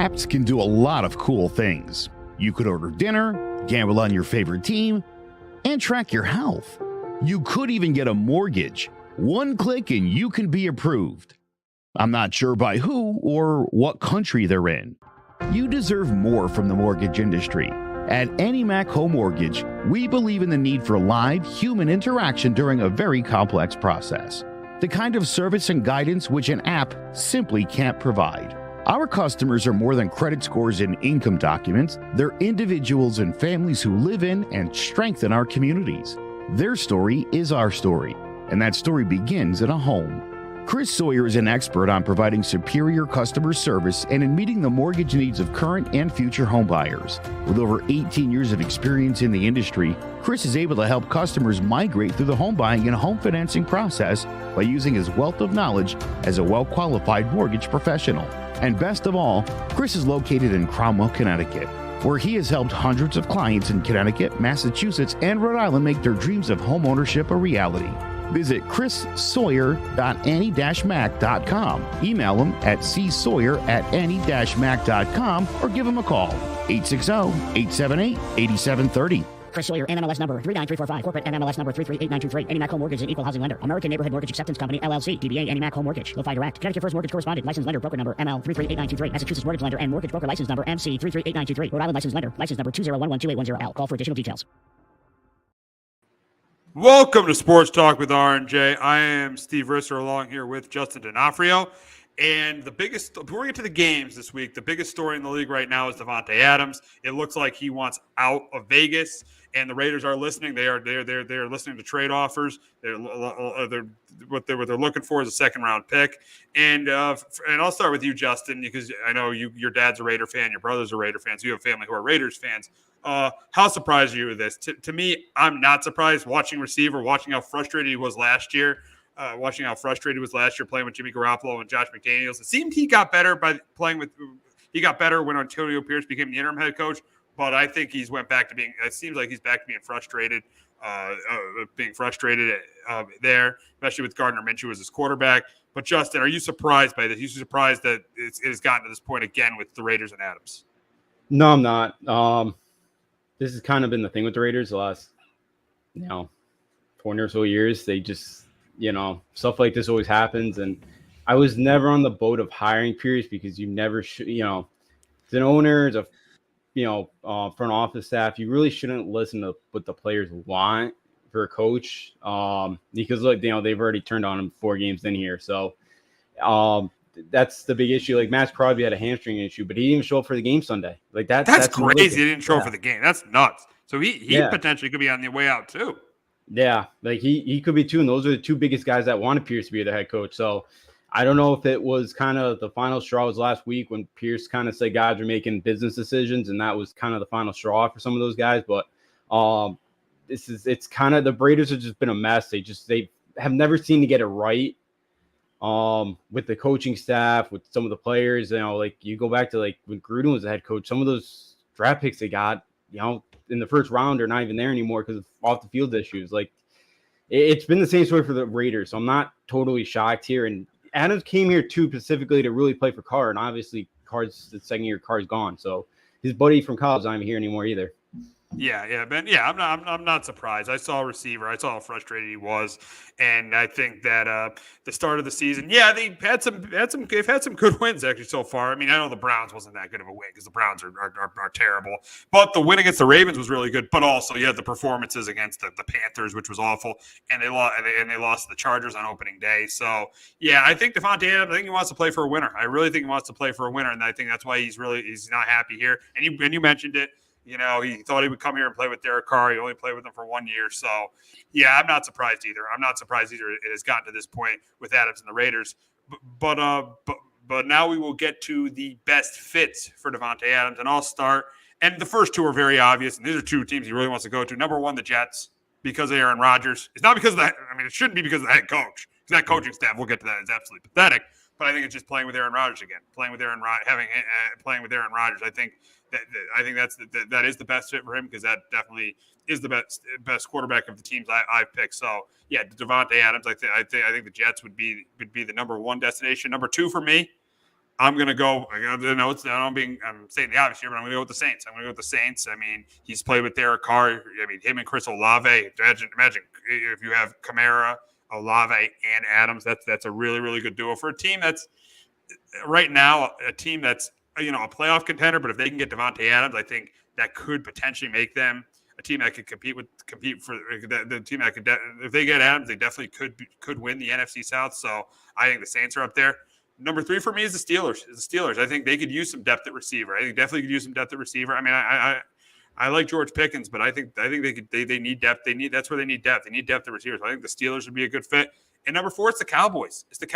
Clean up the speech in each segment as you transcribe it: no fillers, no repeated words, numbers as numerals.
Apps can do a lot of cool things. You could order dinner, gamble on your favorite team, and track your health. You could even get a mortgage. One click and you can be approved. I'm not sure by who or what country they're in. You deserve more from the mortgage industry. At AnyMac Home Mortgage, we believe in the need for live human interaction during a very complex process. The kind of service and guidance which an app simply can't provide. Our customers are more than credit scores and income documents. They're individuals and families who live in and strengthen our communities. Their story is our story, and that story begins in a home. Chris Sawyer is an expert on providing superior customer service and in meeting the mortgage needs of current and future home buyers. With over 18 years of experience in the industry, Chris is able to help customers migrate through the home buying and home financing process by using his wealth of knowledge as a well-qualified mortgage professional. And best of all, Chris is located in Cromwell, Connecticut, where he has helped hundreds of clients in Connecticut, Massachusetts, and Rhode Island make their dreams of home ownership a reality. Visit chrissawyer.any-mac.com. Email him at csawyer@any-mac.com or give him a call, 860-878-8730. Chris Sawyer, NMLS number 39345, corporate NMLS number 338923. AnyMac Home Mortgage is an equal housing lender. American Neighborhood Mortgage Acceptance Company, LLC. DBA AnyMac Home Mortgage. Lo-Fi Direct. Connecticut First Mortgage Correspondent. License lender. Broker number ML 338923. Massachusetts Mortgage Lender and Mortgage Broker License number MC 338923. Rhode Island License Lender. License number 201128110L. Call for additional details. Welcome to Sports Talk with R&J. I am Steve Risser along here with Justin D'Onofrio. And before we get to the games this week, the biggest story in the league right now is Davante Adams. It looks like he wants out of Vegas, and the Raiders are listening. They're listening to trade offers. What they're looking for is a second-round pick. And I'll start with you, Justin, because I know your dad's a Raider fan, your brother's a Raider fan, so you have family who are Raiders fans. How surprised are you with this? To me, I'm not surprised watching how frustrated he was last year. Playing with Jimmy Garoppolo and Josh McDaniels. It seemed he got better when Antonio Pierce became the interim head coach, but I think it seems like he's back to being frustrated, there, especially with Gardner Minshew as his quarterback. But Justin, are you surprised by this? Are you surprised that it has gotten to this point again with the Raiders and Adams? No, I'm not. This has kind of been the thing with the Raiders the last, 4 or so years. They just, stuff like this always happens. And I was never on the boat of hiring Pierce because you never should, as an owner, as a, front office staff, you really shouldn't listen to what the players want for a coach. Because look, they've already turned on him 4 games in here. So that's the big issue. Like Matt Crosby had a hamstring issue, but he didn't even show up for the game Sunday. Like that's crazy. He didn't show up for the game. That's nuts. So he potentially could be on the way out too. Yeah, like he could be too, and those are the 2 biggest guys that wanted Pierce to be the head coach. So I don't know if it was kind of the final straw was last week when Pierce kind of said guys are making business decisions, and that was kind of the final straw for some of those guys. But it's kind of the Raiders have just been a mess. They have never seemed to get it right with the coaching staff, with some of the players. Like you go back to like when Gruden was the head coach, some of those draft picks they got, in the first round are not even there anymore because of off the field issues. Like it's been the same story for the Raiders. So I'm not totally shocked here. And Adams came here too specifically to really play for Carr, and obviously Carr's the second year Carr's gone. So his buddy from college is not even here anymore either. Yeah, Ben. Yeah, I'm not surprised. I saw a receiver. I saw how frustrated he was, and I think that the start of the season, they've had some good wins actually so far. I mean, I know the Browns wasn't that good of a win because the Browns are terrible, but the win against the Ravens was really good. But also, you had the performances against the Panthers, which was awful, and they lost to the Chargers on opening day. So yeah, I think Davante Adams, I think he wants to play for a winner. I really think he wants to play for a winner, and I think that's why he's not happy here. And you mentioned it. He thought he would come here and play with Derek Carr. He only played with him for 1 year. So, yeah, I'm not surprised either. It has gotten to this point with Adams and the Raiders. But now we will get to the best fits for Davante Adams. And I'll start. And the first 2 are very obvious. And these are 2 teams he really wants to go to. Number 1, the Jets, because of Aaron Rodgers. It's not because of that. I mean, it shouldn't be because of the head coach. Because that coaching staff, we'll get to that, is absolutely pathetic. But I think it's just playing with Aaron Rodgers again. Playing with Aaron Rodgers. I think that is the best fit for him because that definitely is the best quarterback of the teams I've picked. So yeah, Davante Adams. I think the Jets would be the number 1 destination. Number 2 for me, I'm going to go. I know I'm saying the obvious here, but I'm going to go with the Saints. I mean, he's played with Derek Carr. I mean, him and Chris Olave. Imagine if you have Kamara, Olave, and Adams. That's a really, really good duo for a team that's right now a team that's a playoff contender. But if they can get Devontae Adams, I think that could potentially make them a team that could compete for the team that could. If they get Adams, they definitely could win the NFC South. So I think the Saints are up there. Number 3 for me is the Steelers. I think they could use some depth at receiver. I think definitely could use some depth at receiver. I mean, I like George Pickens, but I think they need depth. That's where they need depth. They need depth at receivers. I think the Steelers would be a good fit. And number 4, it's the Cowboys. But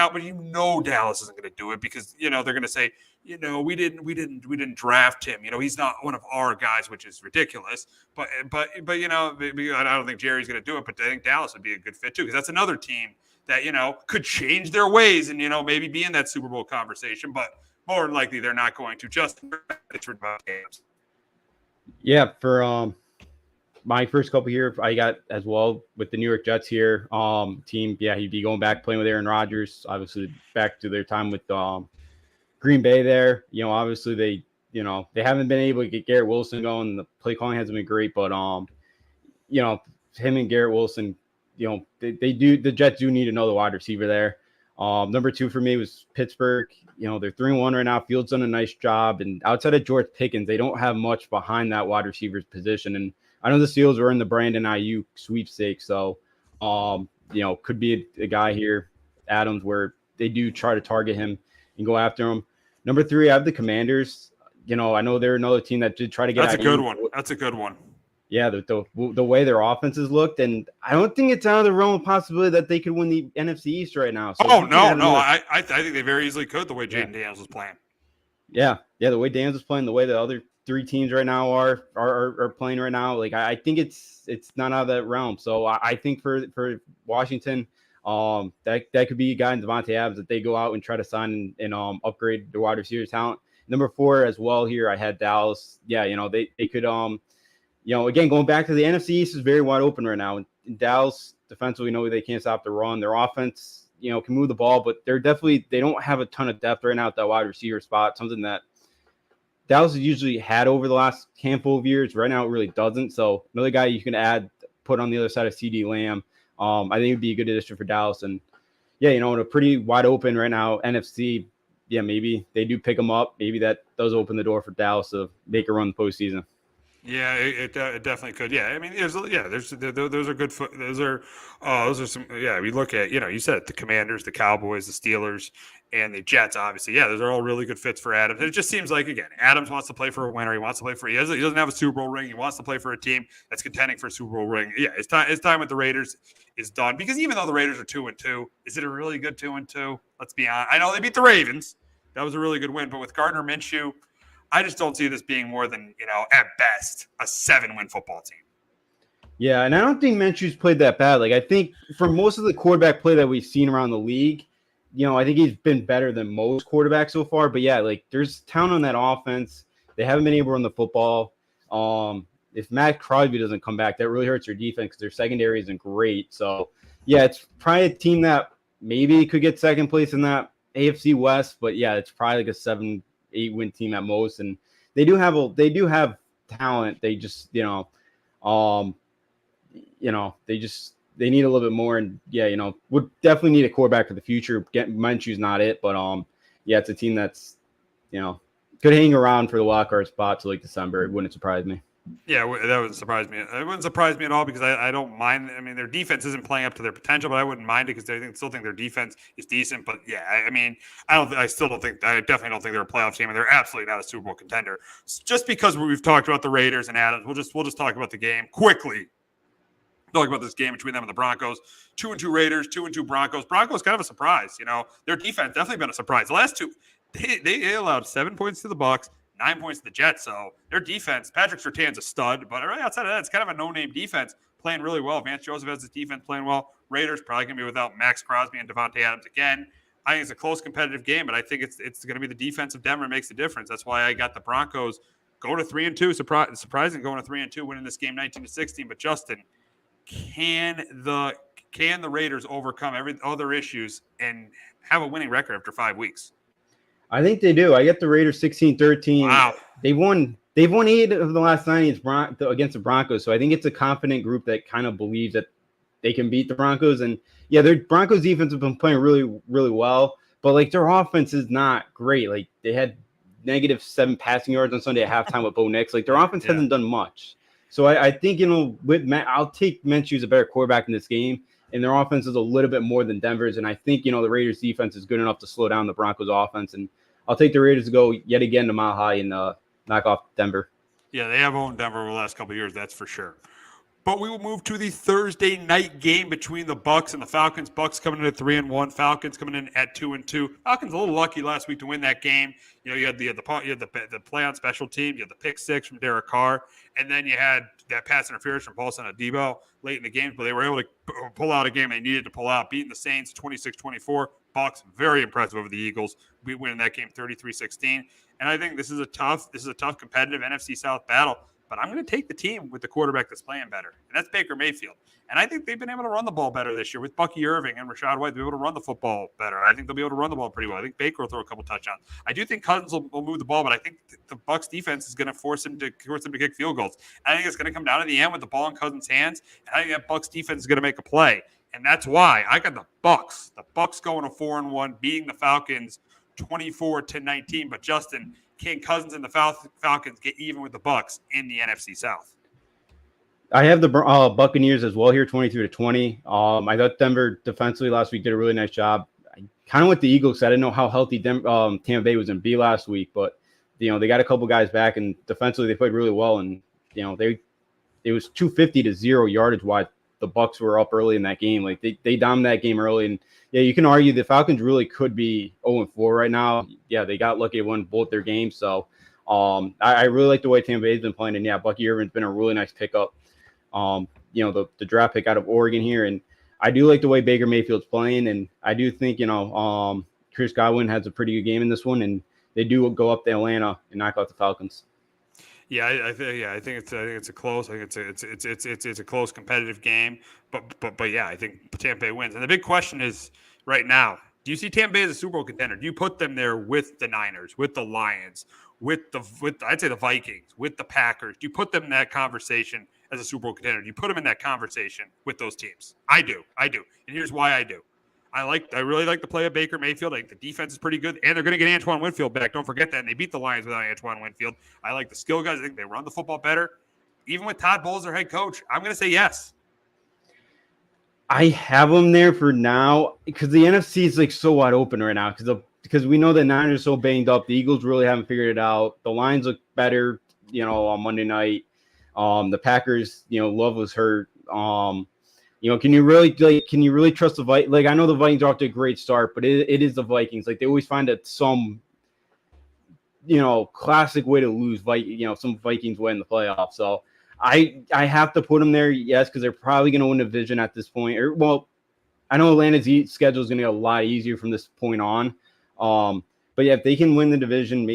Dallas isn't going to do it because they're going to say we didn't draft him. He's not one of our guys, which is ridiculous. But I don't think Jerry's going to do it. But I think Dallas would be a good fit too because that's another team that could change their ways and maybe be in that Super Bowl conversation, but more than likely they're not going to. Justin, it's about games. Yeah, for my first couple here, I got as well with the New York Jets here. Team, yeah, he'd be going back playing with Aaron Rodgers. Obviously, back to their time with Green Bay there. Obviously they haven't been able to get Garrett Wilson going. The play calling hasn't been great, but him and Garrett Wilson. The Jets do need another wide receiver there. Number 2 for me was Pittsburgh. They're 3-1 right now. Fields done a nice job. And outside of George Pickens, they don't have much behind that wide receiver's position. And I know the Steelers were in the Brandon Ayuk sweepstakes. So, could be a guy here, Adams, where they do try to target him and go after him. Number 3, I have the Commanders. I know they're another team that did try to get. That's a good one. That's a good one. Yeah, the way their offenses looked, and I don't think it's out of the realm of possibility that they could win the NFC East right now. So no, I think they very easily could. The way Jaden Daniels was playing. Yeah, the way Daniels was playing, the way the other 3 teams right now are playing right now. Like I think it's not out of that realm. So I think for Washington, that could be a guy in Devontae Adams that they go out and try to sign and upgrade their wide receiver talent. Number 4 as well here, I had Dallas. Yeah, they could again, going back to the NFC East is very wide open right now. In Dallas, defensively, they can't stop the run. Their offense, can move the ball, but they don't have a ton of depth right now at that wide receiver spot, something that Dallas has usually had over the last handful of years. Right now, it really doesn't. So another guy you can put on the other side of CD Lamb, I think would be a good addition for Dallas. And yeah, in a pretty wide open right now, NFC, yeah, maybe they do pick them up. Maybe that does open the door for Dallas to make a run the postseason. Yeah, it definitely could. Yeah, I mean, those are good. Those are some. Yeah, we look at you said it, the Commanders, the Cowboys, the Steelers, and the Jets. Obviously, yeah, those are all really good fits for Adams. It just seems like again, Adams wants to play for a winner. He wants to play for. He doesn't have a Super Bowl ring. He wants to play for a team that's contending for a Super Bowl ring. Yeah, his time with the Raiders is done because even though the Raiders are 2-2, is it a really good 2-2? Let's be honest. I know they beat the Ravens. That was a really good win, but with Gardner Minshew, I just don't see this being more than, at best, a 7-win football team. Yeah, and I don't think Minshew's played that bad. Like, I think for most of the quarterback play that we've seen around the league, I think he's been better than most quarterbacks so far. But, yeah, like, there's talent on that offense. They haven't been able to run the football. If Matt Crosby doesn't come back, that really hurts their defense because their secondary isn't great. So, yeah, it's probably a team that maybe could get second place in that AFC West. But, yeah, it's probably like a 7-8 win team at most, and they do have talent. They just they need a little bit more, and would definitely need a quarterback for the future. Minshew's not it, but it's a team that's could hang around for the wild card spot till like December. It wouldn't surprise me. Yeah, that wouldn't surprise me. It wouldn't surprise me at all because I don't mind. I mean, their defense isn't playing up to their potential, but I wouldn't mind it because I still think their defense is decent. But yeah, I definitely don't think they're a playoff team, and they're absolutely not a Super Bowl contender. Just because we've talked about the Raiders and Adams, we'll just talk about the game quickly. Talk about this game between them and the Broncos. 2-2 Raiders, 2-2 Broncos. Broncos kind of a surprise. Their defense definitely been a surprise. The last two, they allowed 7 points to the Bucs. 9 points to the Jets. So their defense, Patrick Surtain's a stud, but right outside of that, it's kind of a no-name defense playing really well. Vance Joseph has his defense playing well. Raiders probably going to be without Max Crosby and Devontae Adams again. I think it's a close competitive game, but I think it's going to be the defense of Denver makes the difference. That's why I got the Broncos go to 3-2. Surprising going to 3-2, winning this game 19-16. But Justin, can the Raiders overcome every other issues and have a winning record after 5 weeks? I think they do. I get the Raiders 16-13. Wow. They've won 8 of the last 9 against the Broncos. So I think it's a confident group that kind of believes that they can beat the Broncos. And yeah, their Broncos defense have been playing really, really well. But like their offense is not great. Like they had -7 passing yards on Sunday at halftime with Bo Nix. Like their offense hasn't done much. So I think, with I'll take Minshew as a better quarterback in this game. And their offense is a little bit more than Denver's. And I think, the Raiders defense is good enough to slow down the Broncos offense. And I'll take the Raiders to go yet again to Mile High and knock off Denver. Yeah, they have owned Denver over the last couple of years, that's for sure. But we will move to the Thursday night game between the Bucs and the Falcons. Bucs coming in at 3-1. Falcons coming in at 2-2. Falcons a little lucky last week to win that game. You had the play on special team. You had the pick six from Derek Carr, and then you had that pass interference from Paulson Adebo late in the game. But they were able to pull out a game they needed to pull out, beating the Saints 26-24. Bucs very impressive over the Eagles. We win that game 33-16. And I think this is a tough competitive NFC South battle. But I'm going to take the team with the quarterback that's playing better, and that's Baker Mayfield. And I think they've been able to run the ball better this year with Bucky Irving and Rashad White. They'll be able to run the football better. I think they'll be able to run the ball pretty well. I think Baker will throw a couple touchdowns. I do think Cousins will move the ball, but I think the Bucs defense is going to force him to kick field goals. I think it's going to come down to the end with the ball in Cousins' hands, and I think that Bucs defense is going to make a play. And that's why I got the Bucs. The Bucs going to 4-1, beating the Falcons 24-19. But Justin, can Cousins and the Falcons get even with the Bucs in the NFC South? I have the Buccaneers as well here, 23-20. I thought Denver defensively last week did a really nice job. I kind of went the Eagles. I didn't know how healthy Tampa Bay was going to be last week, but they got a couple guys back, and defensively they played really well. And it was 250-0 yardage wise. The Bucs were up early in that game. Like they dominated that game early, and yeah, you can argue the Falcons really could be 0-4 right now. Yeah, they got lucky to win both their games. So I really like the way Tampa Bay's been playing, and yeah, Bucky Irvin's been a really nice pickup. The draft pick out of Oregon here, and I do like the way Baker Mayfield's playing, and I do think Chris Godwin has a pretty good game in this one, and they do go up to Atlanta and knock out the Falcons. Yeah, I think it's a close. I think it's a close competitive game. But yeah, I think Tampa Bay wins. And the big question is right now: do you see Tampa Bay as a Super Bowl contender? Do you put them there with the Niners, with the Lions, with I'd say the Vikings, with the Packers? Do you put them in that conversation as a Super Bowl contender? Do you put them in that conversation with those teams? I do, and here's why I do. I really like the play of Baker Mayfield. I think the defense is pretty good, and they're going to get Antoine Winfield back. Don't forget that. And they beat the Lions without Antoine Winfield. I like the skill guys. I think they run the football better. Even with Todd Bowles, their head coach, I'm going to say yes. I have them there for now because the NFC is like so wide open right now because we know the Niners are so banged up. The Eagles really haven't figured it out. The Lions look better, on Monday night. The Packers, Love was hurt. Can you really trust the Vikings? Like, I know the Vikings are off to a great start, but it is the Vikings. Like, they always find some, classic way to lose. Some Vikings win the playoffs. So I have to put them there, yes, because they're probably going to win the division at this point. I know Atlanta's schedule is going to get a lot easier from this point on. But yeah, if they can win the division,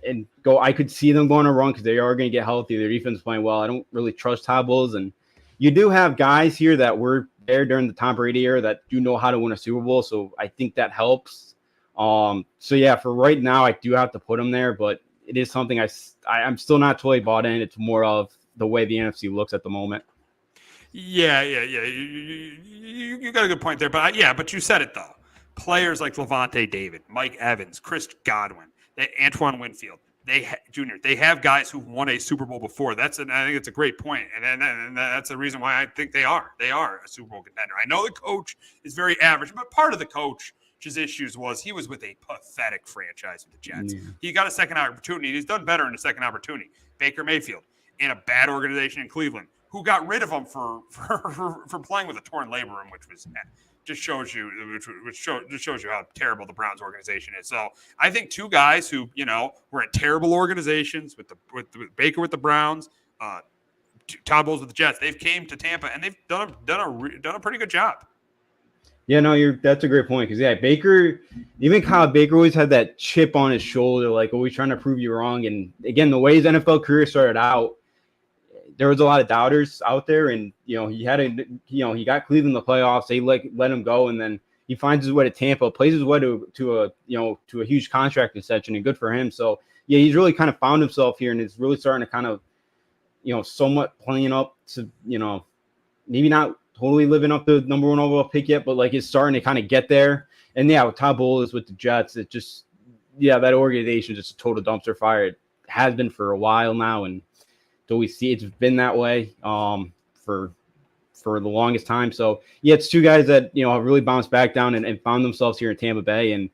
and go, I could see them going to run because they are going to get healthy. Their defense is playing well. I don't really trust Todd Bowles, and you do have guys here that were there during the Tom Brady era that do know how to win a Super Bowl, so I think that helps. So yeah, for right now, I do have to put them there, but it is something I'm still not totally bought in. It's more of the way the NFC looks at the moment. Yeah. You got a good point there, but you said it though. Players like Levante David, Mike Evans, Chris Godwin, Antoine Winfield. They have guys who won a Super Bowl before. I think it's a great point. And that's the reason why I think they are a Super Bowl contender. I know the coach is very average, but part of the coach's issues was he was with a pathetic franchise with the Jets. Yeah. He got a second opportunity. He's done better in a second opportunity. Baker Mayfield in a bad organization in Cleveland, who got rid of him for playing with a torn labrum, which was just shows you how terrible the Browns organization is. So I think two guys who were in terrible organizations with Baker with the Browns, Todd Bowles with the Jets. They've came to Tampa and they've done a pretty good job. Yeah, no, that's a great point because Baker, even Kyle Baker always had that chip on his shoulder, like always trying to prove you wrong. And again, the way his NFL career started out, there was a lot of doubters out there, and he got Cleveland in the playoffs. They let him go, and then he finds his way to Tampa, plays his way to a huge contract extension, and good for him. So yeah, he's really kind of found himself here and is really starting to kind of, somewhat playing up to, maybe not totally living up to number one overall pick yet, but like it's starting to kind of get there. And yeah, with Todd Bowles with the Jets, it just, that organization is just a total dumpster fire. It has been for a while now, and so we see it's been that way for the longest time. So yeah, it's two guys that have really bounced back down and found themselves here in Tampa Bay, and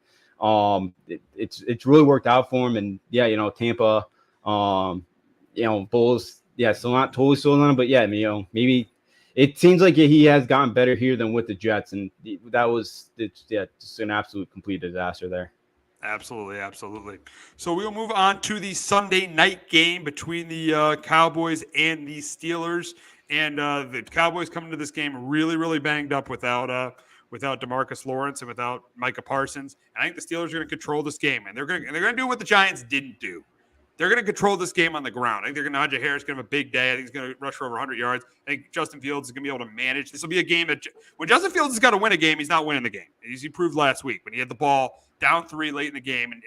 it's really worked out for them. And yeah, Tampa, Bulls, still not totally sold on him, but yeah, maybe it seems like he has gotten better here than with the Jets, and just an absolute complete disaster there. Absolutely. So we'll move on to the Sunday night game between the Cowboys and the Steelers. And the Cowboys coming to this game really, really banged up without DeMarcus Lawrence and without Micah Parsons. And I think the Steelers are going to control this game, and they're going to do what the Giants didn't do. They're going to control this game on the ground. I think Najee Harris is going to have a big day. I think he's going to rush for over 100 yards. I think Justin Fields is going to be able to manage. This will be a game that when Justin Fields has got to win a game, he's not winning the game. As he proved last week when he had the ball down 3 late in the game and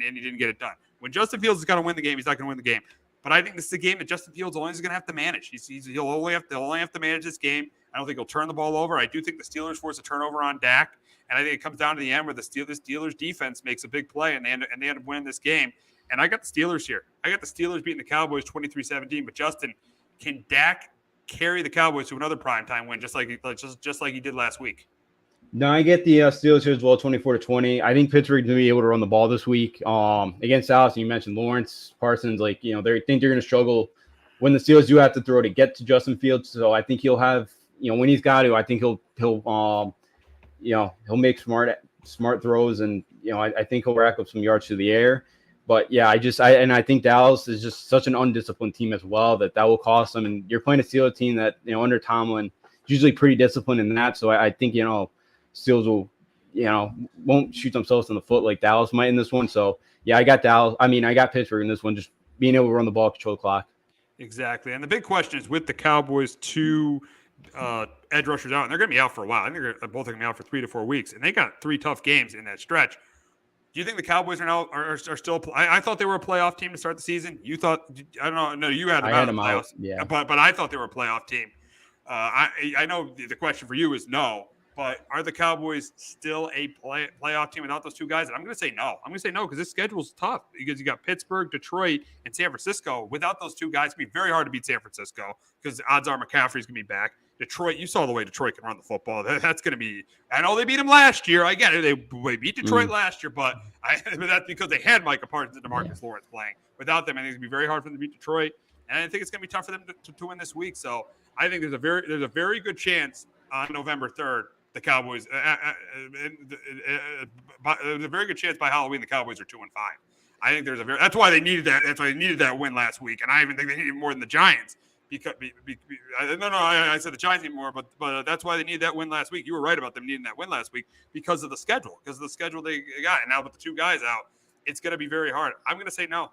he didn't get it done. When Justin Fields has got to win the game, he's not going to win the game. But I think this is a game that Justin Fields only is going to have to manage. He'll only have to manage this game. I don't think he'll turn the ball over. I do think the Steelers force a turnover on Dak, and I think it comes down to the end where the Steelers defense makes a big play and they end up winning this game. And I got the Steelers here. I got the Steelers beating the Cowboys 23-17. But Justin, can Dak carry the Cowboys to another primetime win just like he did last week? No, I get the Steelers here as well, 24-20. I think Pittsburgh's going to be able to run the ball this week. Against Dallas, you mentioned Lawrence, Parsons, they think they're going to struggle when the Steelers do have to throw to get to Justin Fields. So I think he'll have, when he's got to, I think he'll make smart throws, and I think he'll rack up some yards through the air. But yeah, I think Dallas is just such an undisciplined team as well that will cost them. And you're playing a Steelers team that under Tomlin is usually pretty disciplined in that. So I think Steelers will won't shoot themselves in the foot like Dallas might in this one. So yeah, I got Pittsburgh in this one, just being able to run the ball, control the clock. Exactly. And the big question is with the Cowboys, 2 edge rushers out, and they're going to be out for a while. I think they're both going to be out for 3 to 4 weeks, and they got 3 tough games in that stretch. Do you think the Cowboys are still? I thought they were a playoff team to start the season. You thought? I don't know. No, you had them out of the playoffs. Yeah, but I thought they were a playoff team. I know the question for you is no. But are the Cowboys still a playoff team without those 2 guys? And I'm going to say no. I'm going to say no because this schedule's tough because you got Pittsburgh, Detroit, and San Francisco. Without those 2 guys, it's going to be very hard to beat San Francisco because odds are McCaffrey's going to be back. Detroit, you saw the way Detroit can run the football. That's going to be – I know they beat them last year. I get it. They beat Detroit last year, but that's because they had Micah Parsons and DeMarcus Lawrence playing. Without them, I think it's going to be very hard for them to beat Detroit, and I think it's going to be tough for them to win this week. So I think there's a very good chance on November 3rd the Cowboys there's a very good chance by Halloween the Cowboys are 2-5. I think that's why they needed that. That's why they needed that win last week, and I even think they needed more than the Giants. I said the Giants need more, but that's why they needed that win last week. You were right about them needing that win last week because of the schedule they got. And now with the 2 guys out, it's going to be very hard. I'm going to say no.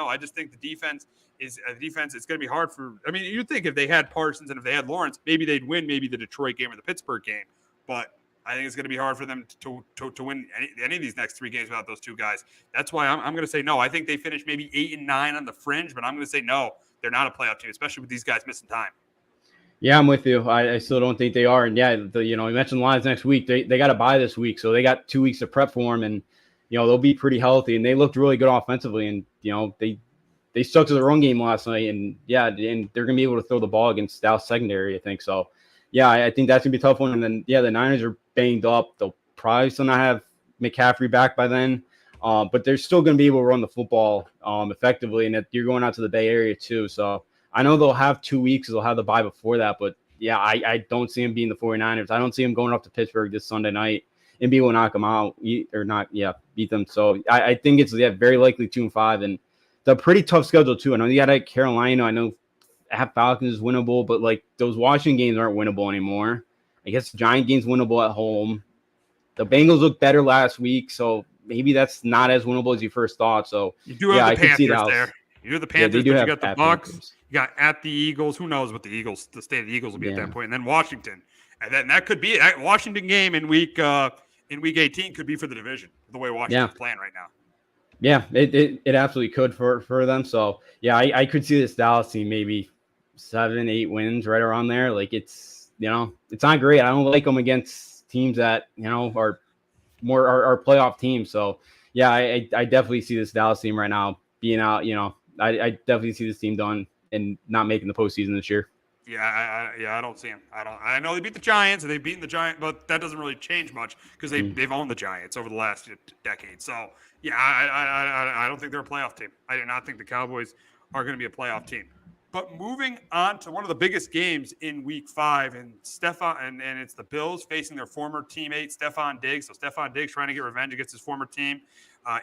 I just think the defense is it's going to be hard for. I mean, you'd think if they had Parsons and if they had Lawrence, maybe they'd win maybe the Detroit game or the Pittsburgh game. But I think it's going to be hard for them to win any of these next 3 games without those 2 guys. That's why I'm going to say no. I think they finish maybe 8-9 on the fringe, but I'm going to say no. They're not a playoff team, especially with these guys missing time. Yeah, I'm with you. I still don't think they are. And yeah, you mentioned the Lions next week. They got to bye this week, so they got 2 weeks to prep for them, and they'll be pretty healthy. And they looked really good offensively, and they stuck to the run game last night, and yeah, and they're gonna be able to throw the ball against Dallas secondary, I think so. Yeah, I think that's gonna be a tough one. And then yeah, the Niners are banged up. They'll probably still not have McCaffrey back by then. But they're still going to be able to run the football effectively, and you're going out to the Bay Area too. So I know they'll have 2 weeks. They'll have the bye before that. But, yeah, I don't see them beating the 49ers. I don't see them going up to Pittsburgh this Sunday night and be able to knock them out beat them. So I think it's very likely 2-5. And it's a pretty tough schedule too. I know you got Carolina. I know at Falcons is winnable, but, those Washington games aren't winnable anymore. I guess the Giant game's winnable at home. The Bengals looked better last week, so maybe that's not as winnable as you first thought. So you do have the Panthers there. You do the Panthers, but you got the Bucks. Panthers. You got at the Eagles. Who knows what the state of the Eagles will be at that point. And then Washington. And then that could be a Washington game in week in Week 18 could be for the division, the way Washington's playing right now. Yeah, it absolutely could for them. So, yeah, I could see this Dallas team maybe 7-8 wins right around there. Like, it's not great. I don't like them against teams that, are more our playoff teams. So, yeah, I definitely see this Dallas team right now being out. I definitely see this team done and not making the postseason this year. Yeah, I don't see them. I know they beat the Giants and they've beaten the Giants, but that doesn't really change much because they've owned the Giants over the last decade. So yeah, I don't think they're a playoff team. I do not think the Cowboys are going to be a playoff team. But moving on to one of the biggest games in Week 5, and it's the Bills facing their former teammate Stephon Diggs. So Stephon Diggs trying to get revenge against his former team